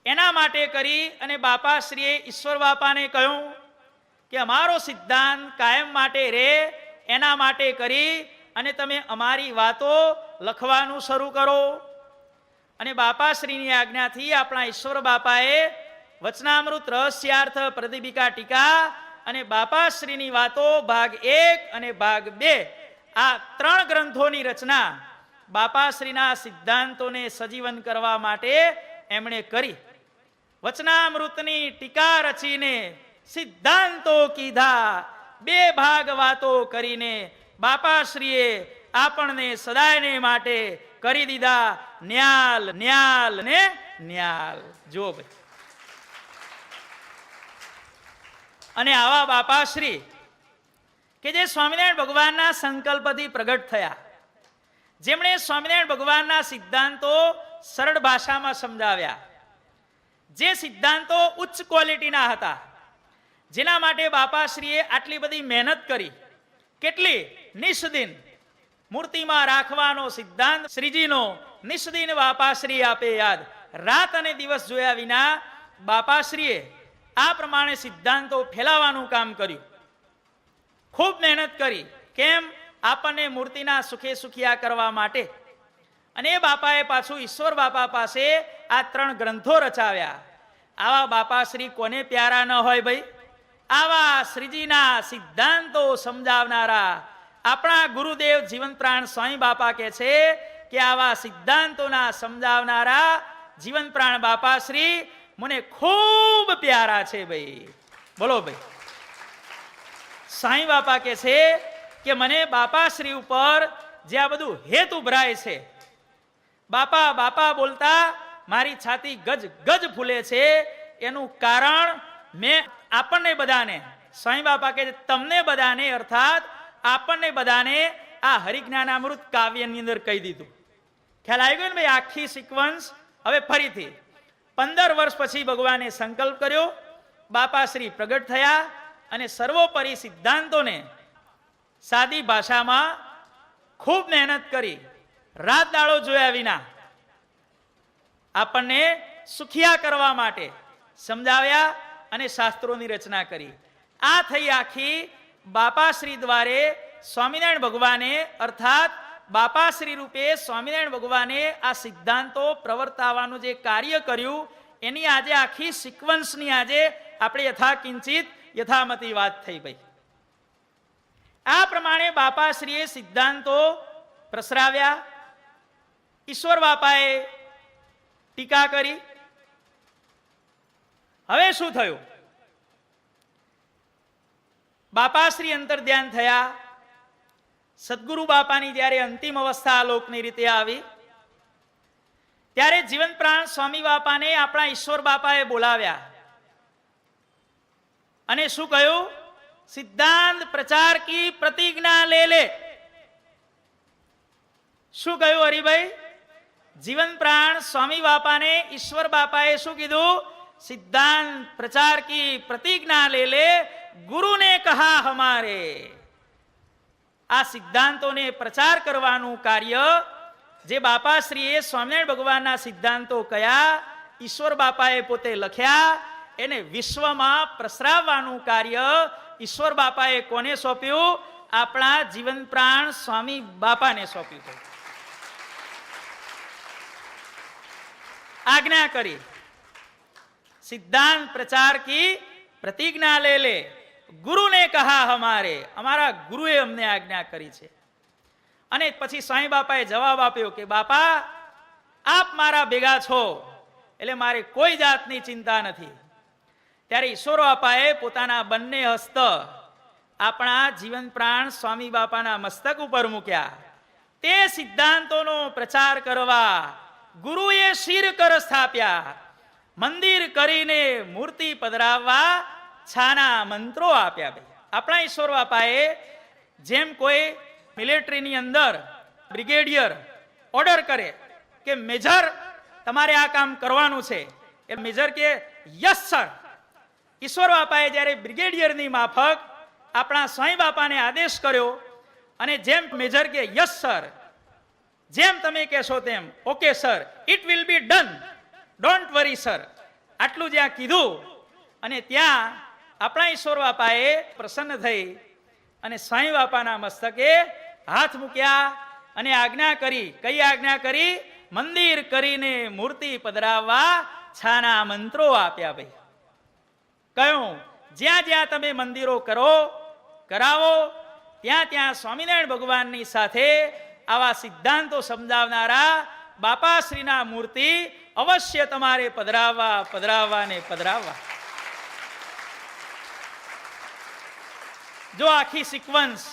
S1: એના માટે કરી અને બાપાશ્રીએ ઈશ્વર બાપાને કહ્યું કે અમારો સિદ્ધાંત કાયમ માટે રહે એના માટે કરી અને તમે અમારી વાતો લખવાનું શરૂ કરો. અને બાપાશ્રીની આજ્ઞાથી આપણા ઈશ્વર બાપાએ વચનામૃત રહસ્યાર્થ પ્રદીપિકા ટીકા અને બાપાશ્રીની વાતો ભાગ 1 અને ભાગ 2 આ 3 ગ્રંથોની રચના બાપાશ્રીના સિદ્ધાંતોને સજીવન કરવા માટે એમણે કરી. વચનામૃતની ટીકા રચીને સિદ્ધાંતો કીધા, 2 ભાગ વાતો કરીને બાપાશ્રીએ આપણને સદાયને માટે કરી દીધા ન્યાલ ન્યાલ ને ન્યાલ. જો ભાઈ, અને આવા બાપાશ્રી કે જે સ્વામિનારાયણ ભગવાનના સંકલ્પથી પ્રગટ થયા, જેમણે સ્વામિનારાયણ ભગવાનના સિદ્ધાંતો સરળ ભાષામાં સમજાવ્યા, જે સિદ્ધાંતો ઉચ્ચ ક્વોલિટીના હતા, જેના માટે બાપાશ્રીએ આટલી બધી મહેનત કરી. કેટલી? નિષ્દિન મૂર્તિમાં રાખવાનો સિદ્ધાંત શ્રીજીનો નિષ્દિન બાપાશ્રી આપે યાદ. રાત અને દિવસ જોયા વિના બાપાશ્રીએ આ પ્રમાણે સિદ્ધાંતો ફેલાવવાનું કામ કર્યું. ખૂબ મહેનત કરી. કેમ? આપણને મૂર્તિના સુખે સુખિયા કરવા માટે. અને એ બાપાએ પાછું ઈશ્વર બાપા પાસે આ 3 ગ્રંથો રચાવ્યા. આવા બાપાશ્રી કોને પ્યારા ન હોય ભાઈ? આવા શ્રીજીના સિદ્ધાંતો સમજાવનારા આપણા ગુરુદેવ જીવન પ્રાણ સ્વામી બાપા કહે છે કે આવા સિદ્ધાંતોના સમજાવનારા જીવન પ્રાણ બાપા શ્રી મને ખૂબ પ્યારા છે ભાઈ. બોલો ભાઈ. સાંઈ બાપા કહે છે કે મને બાપાશ્રી ઉપર જે આ બધું હેત ઉભરાય છે, બાપા બાપા બોલતા મારી છાતી ગજ ગજ ફૂલે છે, એનું કારણ મેં આપણને બધાને, સાંઈ બાપા કહે છે તમને બધાને અર્થાત આપણને બધાને આ હરિજ્ઞાનામૃત કાવ્યની અંદર કહી દીધું. ખ્યાલ આવી ગયો ને ભાઈ? આખી સિક્વન્સ. હવે ફરીથી 15 વર્ષ પછી ભગવાને સંકલ્પ કર્યો, બાપાશ્રી પ્રગટ થયા અને સર્વોપરી સિદ્ધાંતોને સાદી ભાષામાં ખૂબ મહેનત કરી, રાત દાડો જોયા વિના આપણને સુખિયા કરવા માટે સમજાવ્યા અને શાસ્ત્રોની રચના કરી. આ થઈ આખી બાપાશ્રી દ્વારે સ્વામિનારાયણ ભગવાને અર્થાત બાપાશ્રી રૂપે સ્વામિનારાયણ ભગવાને આ સિદ્ધાંતો પ્રવર્તાવવાનું જે કાર્ય કર્યું એની આજે આખી સિક્વન્સની આજે આપણે યથાકિંચિત યથામતી વાત થઈ ભાઈ. આ પ્રમાણે બાપાશ્રીએ સિદ્ધાંતો પ્રસરાવ્યા. ઈશ્વર બાપાએ ટીકા કરી. હવે શું થયું? બાપાશ્રી અંતર ધ્યાન થયા. સદગુરુ બાપાની જ્યારે અંતિમ અવસ્થા લોકની રીતે આવી ત્યારે જીવન પ્રાણ સ્વામી બાપાને આપણા ઈશ્વર બાપાએ બોલાવ્યા અને શું કહ્યું? સિદ્ધાંત પ્રચાર કી પ્રતિજ્ઞા લે લે. શું કહ્યું હરિભાઈ? જીવન પ્રાણ સ્વામી બાપાને ઈશ્વર બાપાએ શું કીધું? સિદ્ધાંત પ્રચાર કી પ્રતિજ્ઞા લે લે, ગુરુ ને કહા હમારે. આ સિદ્ધાંતોને પ્રચાર કરવાનું કાર્ય જે બાપાશ્રીએ સ્વામિનારાયણ ભગવાનના સિદ્ધાંતો કયા ઈશ્વર બાપાએ પોતે લખ્યા એને વિશ્વમાં પ્રસરાવવાનું કાર્ય ઈશ્વર બાપાએ કોને સોંપ્યું? આપણા જીવન પ્રાણ સ્વામી બાપાને સોંપ્યું. આજ્ઞા કરી, સિદ્ધાંત પ્રચાર કી પ્રતિજ્ઞા લે લે, ગુરુ ને કહા હમારે. અમારા ગુરુએ અમને આજ્ઞા કરી છે. અને પછી સ્વામી બાપાએ જવાબ આપ્યો કે બાપા આપ મારા ભેગા છો એટલે મારે કોઈ જાતની ચિંતા નથી. ત્યારે ઈશ્વર બાપાએ પોતાના બંને હસ્ત આપણા જીવન પ્રાણ સ્વામી બાપાના મસ્તક ઉપર મૂક્યા. તે સિદ્ધાંતોનો પ્રચાર કરવા ગુરુએ શિર કર સ્થાપ્યા. મંદિર કરીને મૂર્તિ પધરાવવા છાના મંત્રો આપ્યા. ભાઈ આપણા ઈશ્વર બાપાએ જેમ કોઈ મિલિટરીની અંદર બ્રિગેડિયર ઓર્ડર કરે કે મેજર તમારે આ કામ કરવાનું છે, એ મેજર કે યસ સર. ઈશ્વર બાપાએ જ્યારે બ્રિગેડિયરની માફક આપણા સ્વામી બાપાને આદેશ કર્યો અને જેમ મેજર કે યસ સર, જેમ તમે કહેશો તેમ okay sir, it will be done, don't worry sir, આટલું જ્યાં કીધું અને ત્યાં આપણા ઈશ્વર બાપાએ પ્રસન્ન થઈ અને સ્વામી બાપાના મસ્તકે હાથ મૂક્યા અને આજ્ઞા કરી. કઈ આજ્ઞા કરી? મંદિર કરીને મૂર્તિ પધરાવવા છાના મંત્રો આપ્યા. ભાઈ કયું? જ્યાં જ્યાં તમે મંદિરો કરો કરાવો ત્યાં ત્યાં સ્વામિનારાયણ ભગવાનની સાથે આવા સિદ્ધાંતો સમજાવનારા બાપાશ્રીના મૂર્તિ અવશ્ય તમારે પધરાવવા પધરાવવા ને પધરાવવા. જો આખી સિક્વન્સ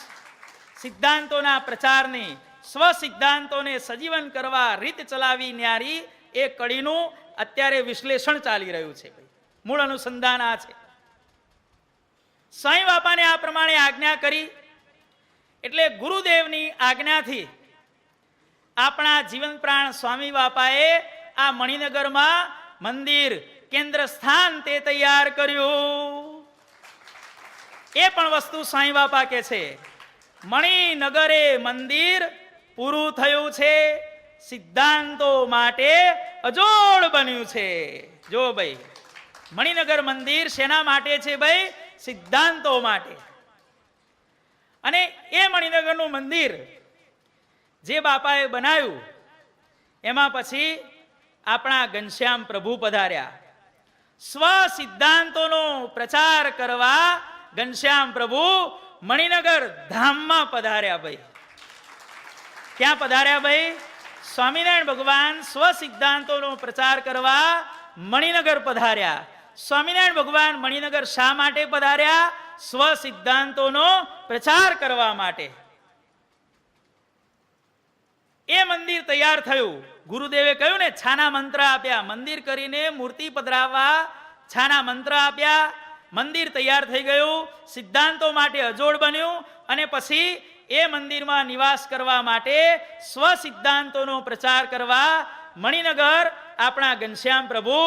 S1: સિદ્ધાંતોના પ્રચારની, સ્વ સિદ્ધાંતોને સજીવન કરવા રીત ચલાવી ન્યારી એ કડીનું અત્યારે વિશ્લેષણ ચાલી રહ્યું છે. મૂળ અનુસંધાન આ છે. સ્વામી બાપાને આ પ્રમાણે આજ્ઞા કરી એટલે ગુરુદેવની આજ્ઞાથી આપણા જીવન પ્રાણ સ્વામી બાપાએ આ મણિનગરમાં મંદિર કેન્દ્ર સ્થાન તે તૈયાર કર્યું. એ પણ વસ્તુ સ્વામી બાપા કે છે મણિનગરે મંદિર પૂરું થયું છે, સિદ્ધાંતો માટે અજોડ બન્યું છે. જો ભાઈ મણિનગર મંદિર શેના માટે છે? ભાઈ સિદ્ધાંતો માટે. અને એ મણિનગરનું મંદિર જે બાપાએ બનાવ્યું એમાં પછી આપણા ઘનશ્યામ પ્રભુ પધાર્યા. સ્વ સિદ્ધાંતોનો પ્રચાર કરવા ઘનશ્યામ પ્રભુ મણિનગર ધામમાં પધાર્યા ભાઈ. ક્યાં પધાર્યા ભાઈ? સ્વામિનારાયણ ભગવાન સ્વ સિદ્ધાંતોનો પ્રચાર કરવા મણિનગર પધાર્યા. સ્વામિનારાયણ ભગવાન મણિનગર શા માટે પધાર્યા? સ્વ સિદ્ધાંતોનો પ્રચાર કરવા માટે. એ મંદિર તૈયાર થયું. ગુરુદેવે કહ્યું ને, છાના મંત્ર આપ્યા. મંદિર કરીને મૂર્તિ પધરાવવા છાના મંત્ર આપ્યા. મંદિર તૈયાર થઈ ગયું, સિદ્ધાંતો માટે અજોડ બન્યું. અને પછી એ મંદિરમાં નિવાસ કરવા માટે સ્વ સિદ્ધાંતોનો પ્રચાર કરવા મણિનગર આપણા ઘનશ્યામ પ્રભુ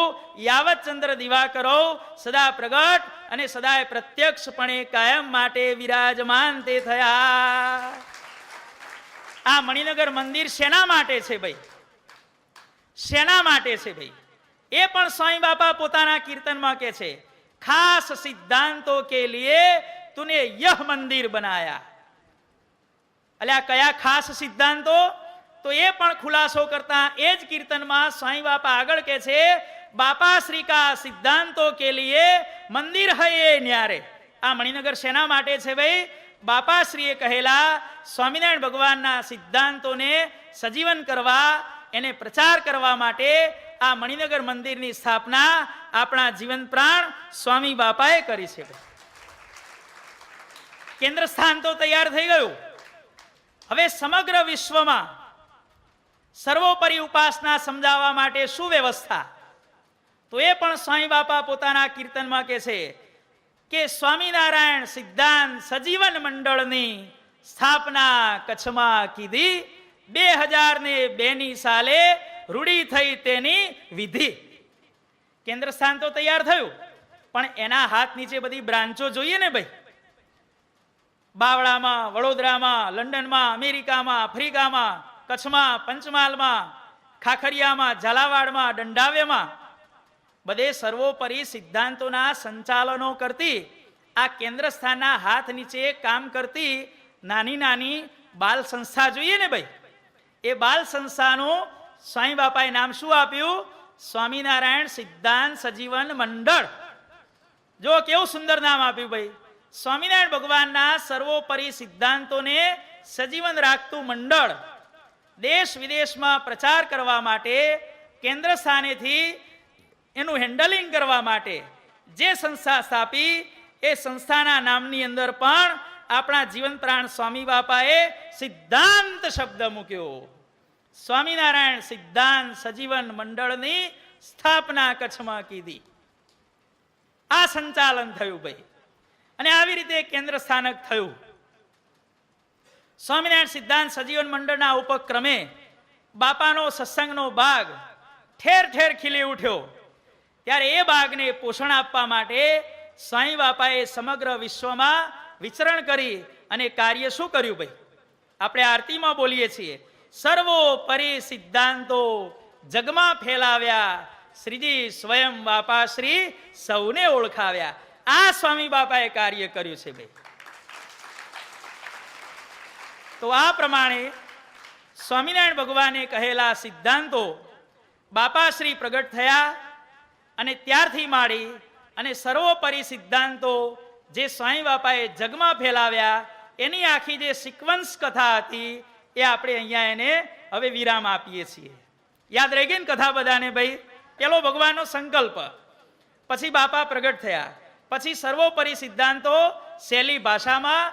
S1: યાવતચંદ્ર દિવાકરો સદા પ્રગટ અને સદાય પ્રત્યક્ષપણે કાયમ માટે વિરાજમાન તે થયા. આ મણિનગર મંદિર શેના માટે છે ભાઈ? શેના માટે છે ભાઈ? એ પણ સ્વામી બાપા પોતાના કીર્તનમાં કહે છે, ખાસ સિદ્ધાંતો કે લીએ તુને યહ મંદિર બનાયા. અલ્યા કયા ખાસ સિદ્ધાંતો? તો એ પણ ખુલાસો કરતા એ જ કીર્તનમાં સ્વામી બાપા આગળ કહે છે, બાપા શ્રી કા સિદ્ધાંતો કે લીએ મંદિર હૈ એ ન્યારે. આ મણિનગર શેના માટે છે ભાઈ? બાપાશ્રીએ કહેલા સ્વામિનારાયણ ભગવાનના સિદ્ધાંતોને સજીવન કરવા, એને પ્રચાર કરવા માટે આ મણિનગર મંદિરની સ્થાપના આપણા જીવન પ્રાણ સ્વામી બાપાએ કરી છે. કેન્દ્ર સ્થાન તો તૈયાર થઈ ગયું. હવે સમગ્ર વિશ્વમાં સર્વોપરી ઉપાસના સમજાવવા માટે શું વ્યવસ્થા? તો એ પણ સ્વામી બાપા પોતાના કીર્તનમાં કહે છે કે સ્વામિનારાયણ સિદ્ધાંત સજીવન મંડળની સ્થાપના કચ્છમાં કીધી. 2002ની સાલે રૂઢી થઈ તેની વિધિ. કેન્દ્ર સ્થાન તો તૈયાર થયું, પણ એના હાથ નીચે બધી બ્રાન્ચો જોઈએ ને ભાઈ. બાવળામાં, વડોદરામાં, લંડનમાં, અમેરિકામાં, આફ્રિકામાં, કચ્છમાં, પંચમહાલમાં, ખાખરિયામાં, ઝાલાવાડમાં, દંડાવ્યમાં બધે સર્વોપરી સિદ્ધાંતોના સંચાલનો કરતી આ કેન્દ્ર સ્થાનના હાથ નીચે કામ કરતી નાની નાની બાલ સંસ્થા જોઈએ ને ભાઈ. એ બાલ સંસ્થાનું સ્વામી બાપાએ નામ શું આપ્યું? સ્વામિનારાયણ સિદ્ધાંત સજીવન મંડળ. જો કેવું સુંદર નામ આપ્યું ભાઈ. સ્વામિનારાયણ ભગવાનના સર્વોપરી સિદ્ધાંતોને સજીવન રાખતું મંડળ દેશ વિદેશમાં પ્રચાર કરવા માટે, કેન્દ્ર સ્થાનેથી એનું હેન્ડલિંગ કરવા માટે જે સંસ્થા સ્થાપી, એ સંસ્થાના નામની અંદર પણ આપણા જીવન પ્રાણ સ્વામી બાપાએ સિદ્ધાંત શબ્દ મૂક્યો. સ્વામિનારાયણ સિદ્ધાંત સજીવન મંડળની સ્થાપના કચ્છમાં કીધી. આ સંચાલન થયું ભાઈ. અને આવી રીતે કેન્દ્ર સ્થાનક થયું. સ્વામિનારાયણ સિદ્ધાંત સજીવન મંડળના ઉપક્રમે બાપાનો સત્સંગનો બાગ ઠેર ઠેર ખીલી ઉઠ્યો. ત્યારે એ બાગને પોષણ આપવા માટે સ્વામી બાપાએ સમગ્ર વિશ્વમાં વિચરણ કરી અને કાર્ય શું કર્યું ભાઈ? આપણે આરતીમાં બોલીએ છીએ, સર્વોપરી સિદ્ધાંતો જગમાં ફેલાવ્યા, શ્રીજી સ્વયં બાપાશ્રી સૌને ઓળખાવ્યા. આ સ્વામી બાપાએ કાર્ય કર્યું છે ભાઈ. તો આ પ્રમાણે સ્વામિનારાયણ ભગવાને કહેલા સિદ્ધાંતો બાપાશ્રી પ્રગટ થયા. અને ત્યારથી માંડી અને સર્વોપરી સિદ્ધાંતો જે સ્વામી બાપાએ જગમાં ફેલાવ્યા, એની આખી જે સિક્વન્સ કથા હતી એ આપણે અહીંયા એને હવે વિરામ આપીએ છીએ. યાદ રહી ગઈ ને કથા બધાને ભાઈ? પેલો ભગવાનનો સંકલ્પ, પછી બાપા પ્રગટ થયા, પછી સર્વોપરી સિદ્ધાંતો સહેલી ભાષામાં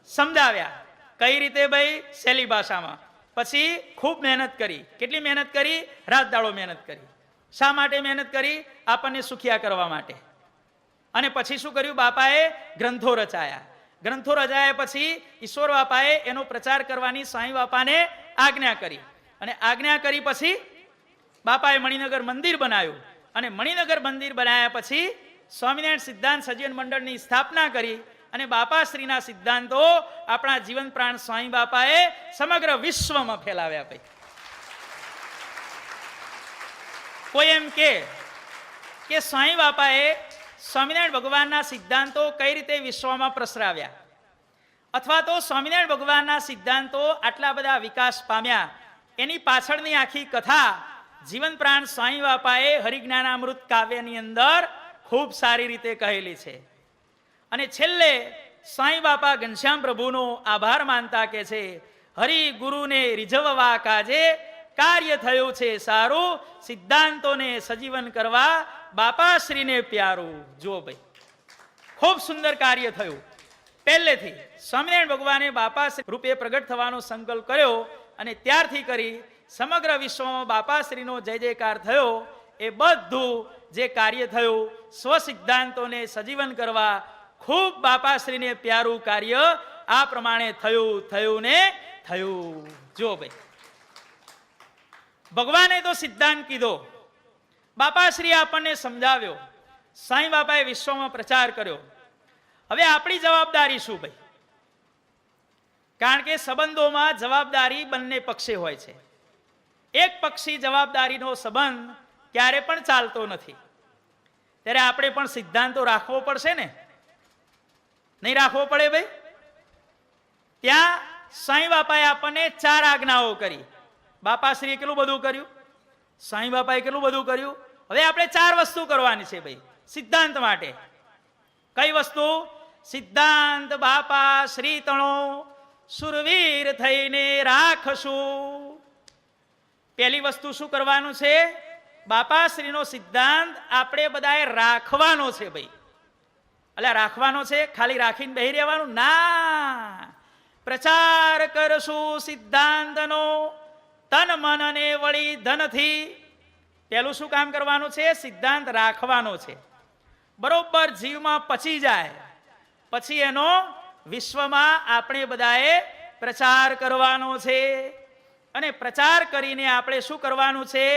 S1: સમજાવ્યા. કઈ રીતે ભાઈ? સહેલી ભાષામાં. પછી ખૂબ મહેનત કરી. કેટલી મહેનત કરી? રાત દાડો મહેનત કરી. શા માટે મહેનત કરી? આપણને સુખિયા કરવા માટે. અને પછી શું કર્યું? બાપાએ ગ્રંથો રચાયા. ગ્રંથો રચાયા પછી ઈશ્વર બાપાએ એનો પ્રચાર કરવાની સ્વામી બાપાને આજ્ઞા કરી. અને આજ્ઞા કરી પછી બાપાએ મણિનગર મંદિર બનાવ્યું. અને મણિનગર મંદિર બનાવ્યા પછી સ્વામિનારાયણ સિદ્ધાંત સજીવન મંડળની સ્થાપના કરી. અને બાપાશ્રીના સિદ્ધાંતો આપણા જીવન પ્રાણ સ્વામી બાપાએ સમગ્ર વિશ્વમાં ફેલાવ્યા ભાઈ. કોઈ એમ કે સ્વામી બાપાએ સ્વામિનારાયણ ભગવાનના સિદ્ધાંતો કઈ રીતે વિશ્વમાં પ્રસરાવ્યા, અથવા તો સ્વામિનારાયણ ભગવાનના સિદ્ધાંતો આટલા બધા વિકાસ પામ્યા, એની પાછળની આખી કથા જીવન પ્રાણ સ્વામી બાપાએ હરિજ્ઞાનામૃત કાવ્યની અંદર ખૂબ સારી રીતે કહેલી છે. અને છેલ્લે સ્વામી બાપા ઘનશ્યામ પ્રભુનો આભાર માનતા કે છે, હરિ ગુરુને રીઝવવા કાજે કાર્ય થયું છે સારું, સિદ્ધાંતોને સજીવન કરવા બાપાશ્રીને પ્યારું. જો ભાઈ ખૂબ સુંદર કાર્ય થયું. પહેલેથી સ્વામિનારાયણ ભગવાને બાપાશ્રી રૂપે પ્રગટ થવાનો સંકલ્પ કર્યો અને ત્યારથી કરી સમગ્ર વિશ્વમાં બાપાશ્રીનો જય જયકાર થયો. એ બધું જે કાર્ય થયું સ્વ સિદ્ધાંતોને સજીવન કરવા ખૂબ બાપાશ્રીને પ્યારું કાર્ય આ પ્રમાણે થયું ને થયું. જો ભાઈ ભગવાને તો સિદ્ધાંત કીધો, બાપાશ્રી આપણને સમજાવ્યો, સાંઈ બાપાએ વિશ્વમાં પ્રચાર કર્યો. હવે આપણી જવાબદારી શું ભાઈ? કારણ કે સંબંધોમાં જવાબદારી બંને પક્ષે હોય છે. એક પક્ષી જવાબદારીનો સંબંધ ક્યારે પણ ચાલતો નથી. ત્યારે આપણે પણ સિદ્ધાંતો રાખવો પડશે ને, નહીં રાખવો પડે ભાઈ? ત્યાં સાંઈ બાપાએ આપણને 4 આજ્ઞાઓ કરી. બાપાશ્રીએ કેટલું બધું કર્યું, સાંઈ બાપાએ કેટલું બધું કર્યું. હવે આપણે 4 વસ્તુ કરવાની છે ભાઈ સિદ્ધાંત માટે. કઈ વસ્તુ? સિદ્ધાંત બાપા શ્રી તણો સુરવીર થઈને રાખશું. પહેલી વસ્તુ શું કરવાનું છે? બાપાશ્રીનો સિદ્ધાંત આપણે બધાએ રાખવાનો છે ભાઈ. એટલે રાખવાનો છે, ખાલી રાખીને બેહી રહેવાનું ના. પ્રચાર કરશું સિદ્ધાંતનો તન મન ને વળી ધનથી. પહેલું શું કામ કરવાનું છે? સિદ્ધાંત રાખવાનો છે. બરોબર જીવમાં પચી જાય પછી એનો વિશ્વમાં આપણે બધાએ પ્રચાર કરવાનો છે. અને પ્રચાર કરીને આપણે શું કરવાનું છે?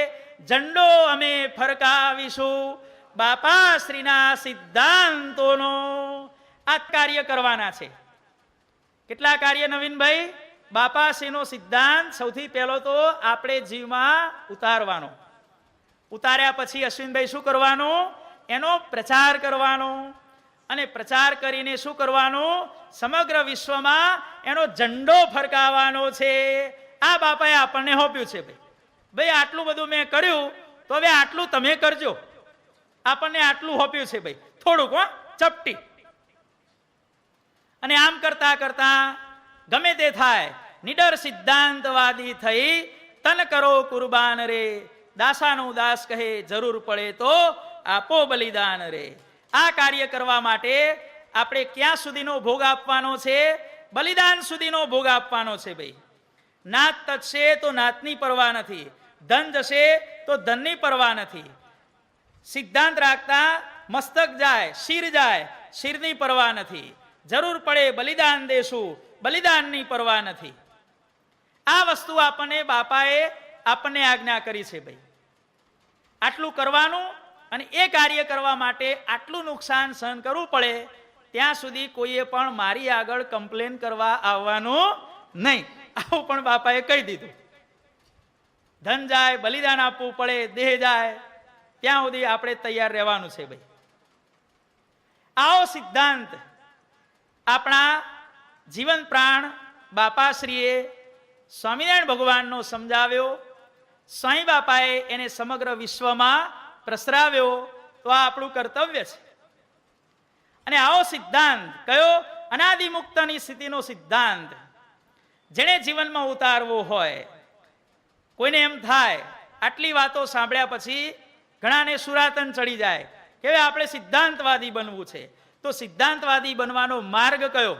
S1: ઝંડો અમે ફરકાવીશું બાપાશ્રીના સિદ્ધાંતોનો. આ કાર્ય કરવાના છે. કેટલા કાર્ય નવીનભાઈ? બાપાશ્રીનો સિદ્ધાંત સૌથી પહેલો તો આપણે જીવમાં ઉતારવાનો. ઉતાર્યા પછી અશ્વિનભાઈ શું કરવાનું? એનો પ્રચાર કરવાનો. અને પ્રચાર કરીને શું કરવાનું? સમગ્ર વિશ્વમાં એનો ઝંડો ફરકાવવાનો છે. આ બાપાએ આપણને સોંપ્યું છે ભાઈ. ભાઈ આટલું બધું મેં કર્યું તો હવે આટલું તમે કરજો. આપણને આટલું સોંપ્યું છે ભાઈ, થોડુંક ચપટી. અને આમ કરતા કરતા ગમે તે થાય, નિડર સિદ્ધાંતવાદી થઈ તન કરો કુરબાન રે. દાસાનું દાસ કહે જરૂર પડે તો આપો બલિદાન રે. આ કાર્ય કરવા માટે આપણે ક્યાં સુધીનો ભોગ આપવાનો છે? બલિદાન સુધીનો ભોગ આપવાનો છે ભાઈ. નાત તકશે તો નાતની પરવા નથી, ધન જશે તો ધનની પરવા નથી. સિદ્ધાંત રાખતા મસ્તક જાય, શિર જાય, શિરની પરવા નથી. જરૂર પડે બલિદાન દેશું, બલિદાનની પરવા નથી. આ વસ્તુ આપણને બાપાએ આપણને આજ્ઞા કરી છે ભાઈ. આટલું કરવાનું. અને એ કાર્ય કરવા માટે આટલું નુકસાન સહન કરવું પડે ત્યાં સુધી કોઈએ પણ મારી આગળ કમ્પ્લેન કરવા આવવાનું નહીં. આવું પણ બાપાએ કહી દીધું. ધન જાય, બલિદાન આપવું પડે, દેહ જાય, ત્યાં સુધી આપણે તૈયાર રહેવાનું છે ભાઈ. આવો સિદ્ધાંત આપણા જીવન પ્રાણ બાપાશ્રીએ સ્વામિનારાયણ ભગવાનનો સમજાવ્યો. સ્વામી બાપાએ એને સમગ્ર વિશ્વમાં પ્રસરાવ્યો. તો આ આપણું કર્તવ્ય છે. અને આવો સિદ્ધાંત કયો? અનાદિમુક્તની સ્થિતિનો સિદ્ધાંત જેણે જીવનમાં ઉતારવો હોય. કોઈને એમ થાય આટલી વાતો સાંભળ્યા પછી ઘણાને સુરાતન ચડી જાય કે આપણે સિદ્ધાંતવાદી બનવું છે. તો સિદ્ધાંતવાદી બનવાનો માર્ગ કયો?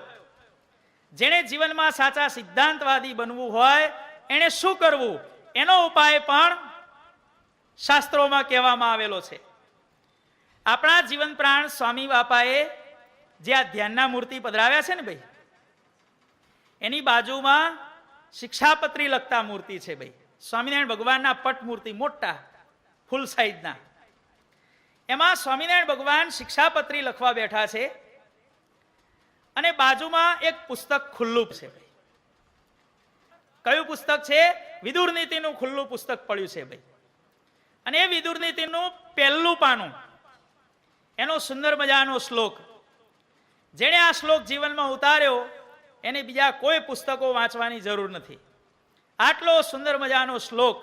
S1: જેણે જીવનમાં સાચા સિદ્ધાંતવાદી બનવું હોય એને શું કરવું એનો ઉપાય પણ શાસ્ત્રોમાં કહેવામાં આવેલો છે. આપણા જીવન પ્રાણ સ્વામી બાપાએ જે આ ધ્યાનના મૂર્તિ પધરાવ્યા છે ને ભાઈ, એની બાજુમાં શિક્ષાપત્રી લખતા મૂર્તિ છે ભાઈ. સ્વામિનારાયણ ભગવાનના પટ મૂર્તિ મોટા ફૂલ સાઈઝના. એમાં સ્વામિનારાયણ ભગવાન શિક્ષાપત્રી લખવા બેઠા છે અને બાજુમાં એક પુસ્તક ખુલ્લું છે ભાઈ. કયું પુસ્તક છે? વિદુર નીતિનું ખુલ્લું પુસ્તક પડ્યું છે ભાઈ. અને એ વિદુર નીતિનું પહેલું પાનું, એનો સુંદર મજાનો શ્લોક. જેણે આ શ્લોક જીવનમાં ઉતાર્યો એને બીજા કોઈ પુસ્તકો વાંચવાની જરૂર નથી. આટલો સુંદર મજાનો શ્લોક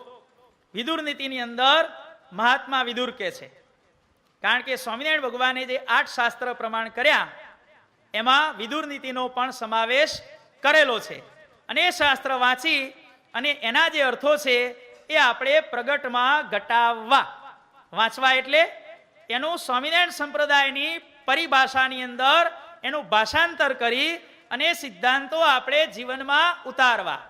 S1: વિદુર નીતિની અંદર મહાત્મા વિદુર કહે છે, કારણ કે સ્વામિનારાયણ ભગવાને જે 8 શાસ્ત્ર પ્રમાણ કર્યા એમાં વિદુર નીતિનો પણ સમાવેશ કરેલો છે. અને એ શાસ્ત્ર વાંચી અને એના જે અર્થો છે એ આપણે પ્રગટમાં ઘટાવવા. વાંચવા એટલે એનું સ્વામિનારાયણ સંપ્રદાયની પરિભાષાની અંદર એનું ભાષાંતર કરી અને સિદ્ધાંતો આપણે જીવનમાં ઉતારવા.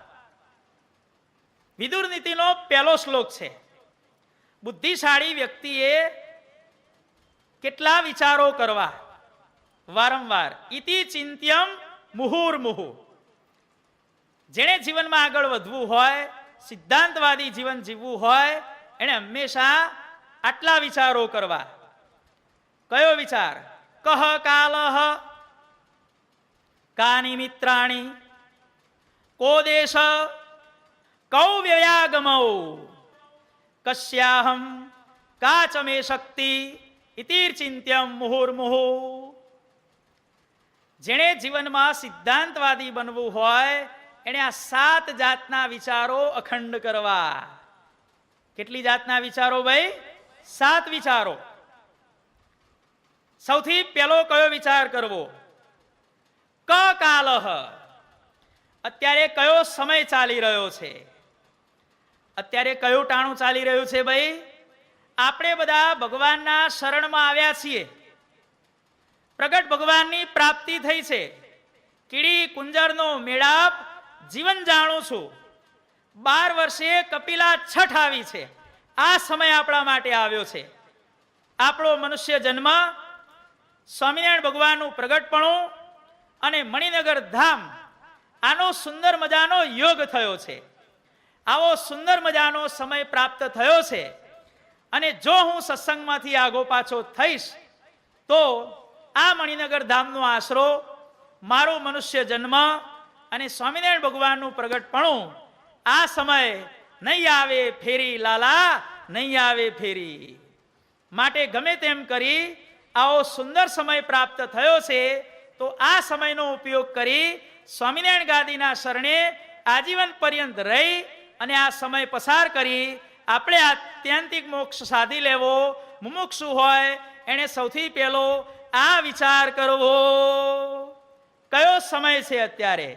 S1: વિદુર નીતિનો પહેલો શ્લોક છે, બુદ્ધિશાળી વ્યક્તિએ કેટલા વિચારો કરવા વારંવાર. ઇતિ ચિંત્યમ મુહુર્મુહુ. જેણે જીવનમાં આગળ વધવું હોય, સિદ્ધાંતવાદી જીવન જીવવું હોય, એને હંમેશા આટલા વિચારો કરવા. કયો વિચાર? કહ કાલહ, કાની મિત્રાણી, કો દેશ, કૌ વ્યયાગમૌ, કસ્યાહમ, કાચ મે શક્તિ, ઇતિર્ચિંત્યમ મુહુર્મુહુ. જેણે જીવનમાં સિદ્ધાંતવાદી બનવું હોય એને આ 7 જાતના વિચારો અખંડ કરવા. કેટલી જાતના વિચારો ભાઈ? 7 વિચારો. સૌથી પહેલો કયો વિચાર કરવો? ક કાલહ. અત્યારે કયો સમય ચાલી રહ્યો છે? અત્યારે કયું ટાણું ચાલી રહ્યું છે ભાઈ? આપણે બધા ભગવાનના શરણમાં આવ્યા છીએ. પ્રગટ ભગવાનની પ્રાપ્તિ થઈ છે. કીડી કુંજરનો મેળાપ જીવન જાણું છું. 12 વર્ષે કપિલા છઠ આવી છે. આ સમય આપણા માટે આવ્યો છે. આપણો મનુષ્ય જન્મ, સ્વામિનારાયણ ભગવાનનું પ્રગટપણું અને મણિનગર ધામ, આનો સુંદર મજાનો યોગ થયો છે. આવો સુંદર મજાનો સમય પ્રાપ્ત થયો છે. અને જો હું સત્સંગમાંથી આગો પાછો થઈશ તો આ મણિનગર ધામનો આશરો, મારો મનુષ્ય જન્મ અને સ્વામિનારાયણ ભગવાનનું પ્રગટપણું, આ સમય નહીં આવે ફેરી લાલા, નહીં આવે ફેરી. માટે ગમે તેમ કરી આવો સુંદર સમય પ્રાપ્ત થયો છે તો આ સમયનો ઉપયોગ કરી સ્વામિનારાયણ ગાદીના શરણે આજીવન પર્યંત રહી અને આ સમય પસાર કરી આપણે આત્યંતિક મોક્ષ સાધી લેવો. મુમુક્ષુ હોય એને સૌથી પહેલો આ વિચાર કરવો. કયો સમય છે અત્યારે?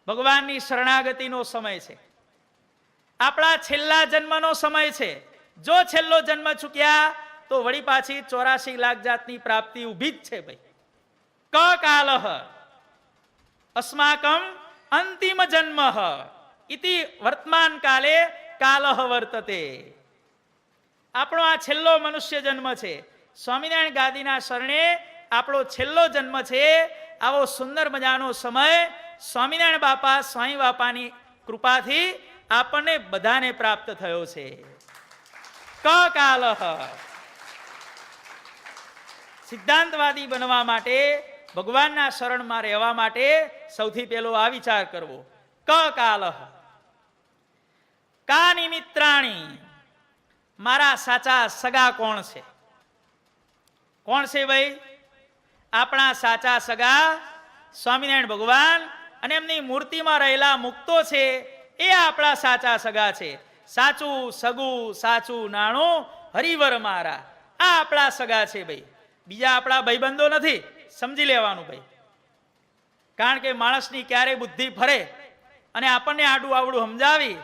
S1: ભગવાનની શરણાગતિનો સમય છે. આપણા છેલ્લા જન્મનો સમય છે. જો છેલ્લો જન્મ ચૂક્યા તો વળી પાછી 84 લાખ જાતની પ્રાપ્તિ ઊભી જ છે ભાઈ. ક કાલહ અસ્માકમ અંતિમ જન્મ ઇતિ વર્તમાન કાલે કાલહ વર્તતે. આપણો આ છેલ્લો મનુષ્ય જન્મ છે. સ્વામિનારાયણ ગાદીના શરણે આપણો છેલ્લો જન્મ છે. આવો સુંદર મજાનો સમય સ્વામિનારાયણ બાપા, સ્વામી બાપાની કૃપાથી આપણને બધાને પ્રાપ્ત થયો છે. ક કાલહ. સિદ્ધાંતવાદી બનવા માટે, ભગવાનના શરણમાં રહેવા માટે સૌથી પહેલો આ વિચાર કરવો. ક કાલહ. કાની મિત્રાણી. મારા સાચા સગા કોણ છે? કોણ છે ભાઈ? આપણા સાચા સગા સ્વામિનારાયણ ભગવાન અને એમની મૂર્તિમાં રહેલા મુક્તો છે. એ આપણા સાચા સગા છે. સાચું સગું, સાચું નાણું, હરિવર મારા, આ આપણા સગા છે ભાઈ. બીજા આપણા ભાઈબંધો નથી. સમજી લેવાનું ભાઈ. કારણ કે માણસની ક્યારે બુદ્ધિ ફરે અને આપણને આડું આવડું સમજાવી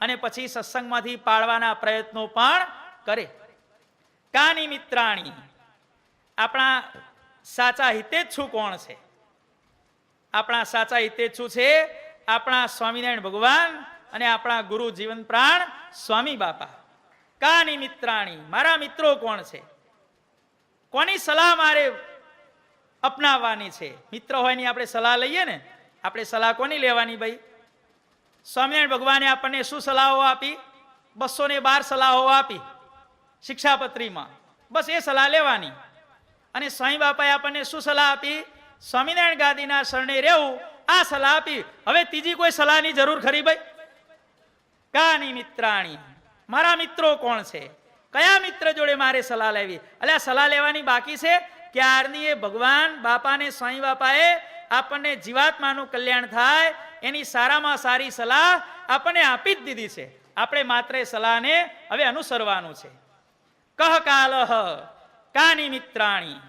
S1: અને પછી સત્સંગમાંથી પાડવાના પ્રયત્નો પણ કરે. કાની મિત્રાણી. આપણા સાચા હિતેચ્છુ કોણ છે? આપણા સાચા હિતેચ્છુ છે આપણા સ્વામિનારાયણ ભગવાન અને આપણા ગુરુ જીવન પ્રાણ સ્વામી બાપા. કાની મિત્રાણી. મારા મિત્રો કોણ છે? કોની સલાહ મારે અપનાવવાની છે? મિત્ર હોય ની આપણે સલાહ લઈએ ને. આપણે સલાહ કોની લેવાની ભાઈ? સ્વામિનારાયણ ભગવાને આપણને શું સલાહો આપી? 212 સલાહો આપી શિક્ષાપત્રીમાં. બસ એ સલાહ લેવાની. અને સ્વામી બાપાએ આપણને શું સલાહ આપી? સ્વામિનારાયણ ગાદીના શરણે રહેવું, આ સલાહ આપી. હવે ત્રીજી કોઈ સલાહની જરૂર ખરી ભાઈ? કાની મિત્રાણી. મારા મિત્રો કોણ છે? કયા મિત્ર જોડે મારે સલાહ લેવી? એટલે આ સલાહ લેવાની બાકી છે. ક્યારની એ ભગવાન બાપાને, સ્વામી બાપાએ આપણને જીવાત્માનું કલ્યાણ થાય એની સારામાં સારી સલાહ આપણને આપી જ દીધી છે. આપણે માત્ર સલાહને હવે અનુસરવાનું છે. કહ કાલહ કાની મિત્રાણી.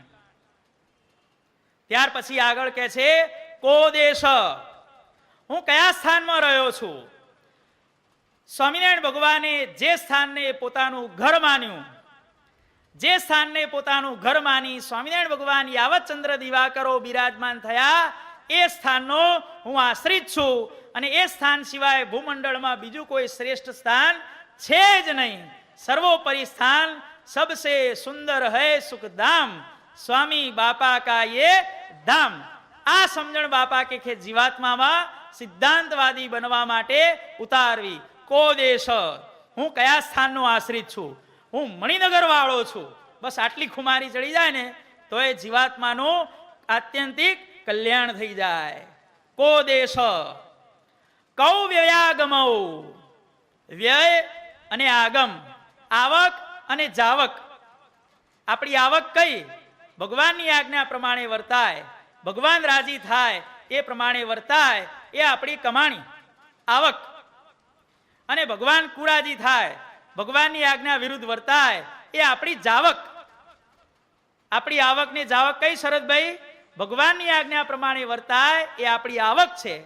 S1: ત્યાર પછી આગળ કે છે કો દેશ, હું કયા સ્થાનમાં રહ્યો છું. સ્વામિનારાયણ ભગવાને જે સ્થાનને પોતાનું ઘર માન્યું, જે સ્થાનને પોતાનું ઘર માની સ્વામિનારાયણ ભગવાન યાવત ચંદ્ર દિવાકરો બિરાજમાન થયા, એ સ્થાનનો હું આશ્રિત છું. અને એ સ્થાન સિવાય ભૂમંડળમાં બીજું કોઈ શ્રેષ્ઠ સ્થાન છે જ નહીં. સર્વોપરી સ્થાન સબસે સુંદર હૈ સુખધામ, સ્વામી બાપા કા યે ધામ. આ સમજણ બાપા કે જીવાત્મામાં સિદ્ધાંતવાદી બનવા માટે ઉતારવી. કો દેશ, હું કયા સ્થાનનો આશ્રિત છું, હું મણિનગર વાળો છું. બસ આટલી ખુમારી ચડી જાય ને તો એ જીવાત્માનું આત્યંતિક કલ્યાણ થઈ જાય. કો દેશ કૌ વ્યયાગમૌ, વ્યય અને આગમ, આવક અને જાવક. આપણી આવક કઈ? ભગવાનની આજ્ઞા પ્રમાણે વર્તાય, ભગવાન રાજી થાય એ પ્રમાણે વર્તાય, એ આપણી કમાણી આવક. અને ભગવાન કુરાજી થાય, ભગવાનની આજ્ઞા વિરુદ્ધ વર્તાય, એ આપણી જાવક. આપણી આવક ને જાવક કઈ શરદભાઈ? ભગવાનની આજ્ઞા પ્રમાણે વર્તાય એ આપણી આવક છે.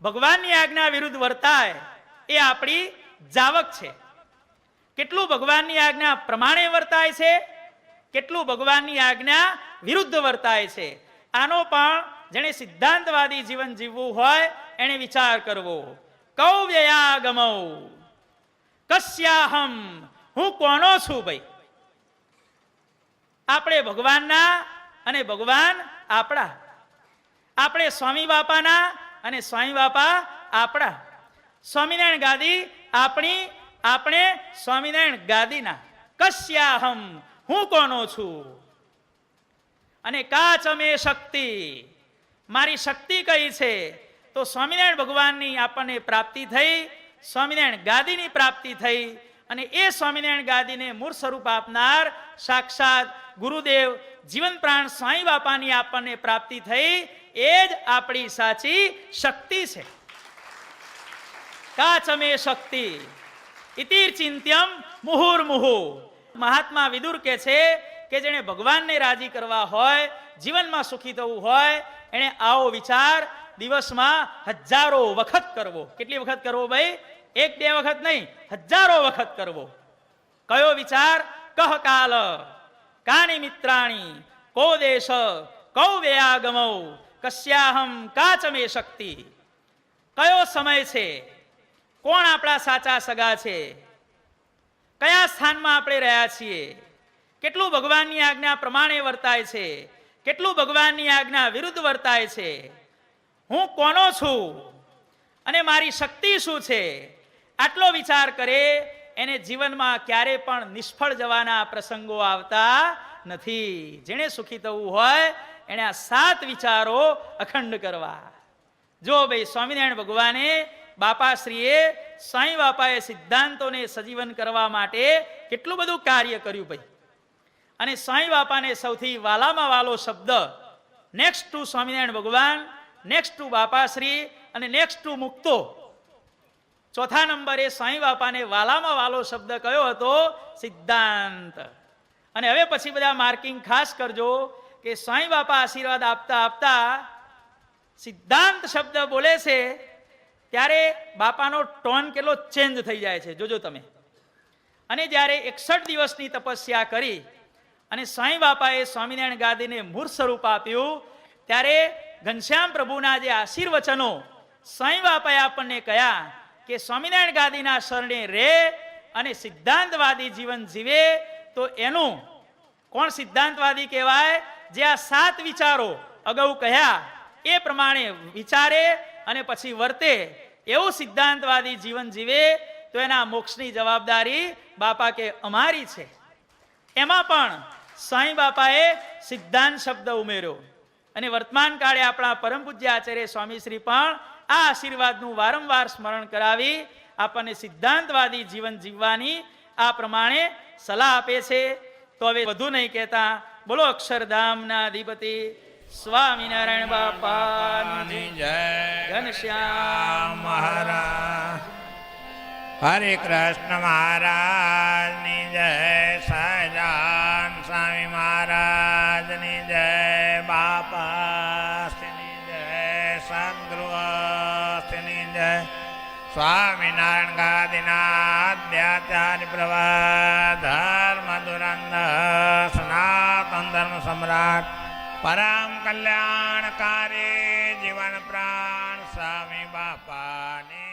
S1: ભગવાનની આજ્ઞા વિરુદ્ધ વર્તાય એ આપણી જાવક છે. કેટલું ભગવાનની આજ્ઞા પ્રમાણે વર્તાય છે, કેટલું ભગવાનની આજ્ઞા વિરુદ્ધ વર્તાય છે. આનો પણ જેણે સિદ્ધાંતવાદી જીવન જીવવું હોય એને વિચાર કરવો. કૌ વ્યયાગમૌ કસ્યાહમ, હું કોનો છું ભાઈ? આપણે ભગવાનના અને ભગવાન આપણા, આપણે સ્વામી બાપાના અને સ્વામી બાપા આપણા. સ્વામિનારાયણ ગાદી આપણી, આપણે સ્વામિનારાયણ ગાદીના. કસ્યાહમ, હું કોનો છું? અને કાચમે શક્તિ, મારી શક્તિ કઈ છે? તો સ્વામિનારાયણ ભગવાનની આપણને પ્રાપ્તિ થઈ, સ્વામિનારાયણ ગાદીની પ્રાપ્તિ થઈ. અને એ સ્વામિનારાયણ ગાદીને મૂળ સ્વરૂપ આપનાર સાક્ષાત ગુરુદેવ જીવન પ્રાણ સ્વામી બાપાની આપણને પ્રાપ્તિ થઈ. એ જ આપણી સાચી શક્તિ છે. કાચમે શક્તિ ઇતિર ચિંત્યમ મુહુર્મુહુ. મહાત્મા વિદુર કે છે કે જેને ભગવાનને રાજી કરવા હોય, જીવનમાં સુખી થવું હોય, એને આવો વિચાર દિવસમાં હજારો વખત કરવો. કેટલી વખત કરવો ભાઈ? એક બે વખત નહીં, હજારો વખત કરવો. કયો વિચાર? કહ કાલ કાની મિત્રાણી, કો દેશ કૌ વ્યયાગમૌ કસ્યાહમ કાચમે શક્તિ. કયો સમય છે? કોણ આપણા સાચા સગા છે? કયા સ્થાનમાં આપણે રહ્યા છીએ? કેટલું ભગવાનની આજ્ઞા પ્રમાણે વર્તાય છે, કેટલું ભગવાનની આજ્ઞા વિરુદ્ધ વર્તાય છે? હું કોનો છું અને મારી શક્તિ શું છે? આટલો વિચાર કરે એને જીવનમાં ક્યારે પણ નિષ્ફળ જવાના પ્રસંગો આવતા નથી. જેણે સુખી થવું હોય એને આ 7 વિચારો અખંડ કરવા. જો ભાઈ સ્વામિનારાયણ ભગવાને, બાપાશ્રીએ, સાંઈ બાપાએ સિદ્ધાંતોને સજીવન કરવા માટે કેટલું બધું કાર્ય કર્યું ભાઈ. અને સાંઈ બાપાને સૌથી વાલામાં વાલો શબ્દ નેક્સ્ટ ટુ સ્વામિનારાયણ ભગવાન, નેક્સ્ટ ટુ બાપાશ્રી અને નેક્સ્ટ ટુ મુક્તો. ચોથા નંબરે સાંઈ બાપાને વાલામાં વાલો શબ્દ કયો હતો? સિદ્ધાંત. અને હવે પછી બધા માર્કિંગ ખાસ કરજો કે સાંઈ બાપા આશીર્વાદ આપતા આપતા સિદ્ધાંત શબ્દ બોલે છે ત્યારે બાપાનો ટોન કેટલો ચેન્જ થઈ જાય છે, જોજો તમે. અને જ્યારે 61 દિવસની તપસ્યા કરી અને સાંઈ બાપાએ સ્વામિનારાયણ ગાદીને મૂળ સ્વરૂપ આપ્યું, ત્યારે ઘનશ્યામ પ્રભુના જે આશીર્વચનો સાંઈ બાપાએ આપણને કહ્યા કે સ્વામિનારાયણ ગાદીના શરણે રે અને સિદ્ધાંતવાદી જીવન જીવે, તો એનું કોણ સિદ્ધાંતવાદી કહેવાય? જે આ 7 વિચારો અગાઉ કહ્યા એ પ્રમાણે વિચારે અને પછી વર્તે, એવું સિદ્ધાંતવાદી જીવન જીવે તો એના મોક્ષની જવાબદારી બાપા કે અમારી છે. એમાં પણ સાંઈ બાપાએ સિદ્ધાંત શબ્દ ઉમેર્યો. અને વર્તમાન કાળે આપણા પરમ પૂજ્ય આચાર્ય સ્વામીશ્રી પણ આ આશીર્વાદનું વારંવાર સ્મરણ કરાવી આપણને સિદ્ધાંતવાદી જીવન જીવવાની આ પ્રમાણે સલાહ આપે છે. તો હવે વધુ નહીં કહેતા, બોલો અક્ષરધામના અધિપતિ સ્વામિનારાયણ બાપાની જય. ઘનશ્યામ મહારાજ.
S2: હરે કૃષ્ણ મહારાજની જય, સહજાન સ્વામી મહારાજની જય, બાપાશ્રીની જય, સદગુરુશ્રીની જય, સ્વામિનારાયણ ગાદીનાથ્યાચાર્ય પ્રભા ધર્મ ધુરંધર સનાતન ધર્મ સમ્રાટ પરમ કલ્યાણકારી જીવન પ્રાણ સ્વામી બાપાને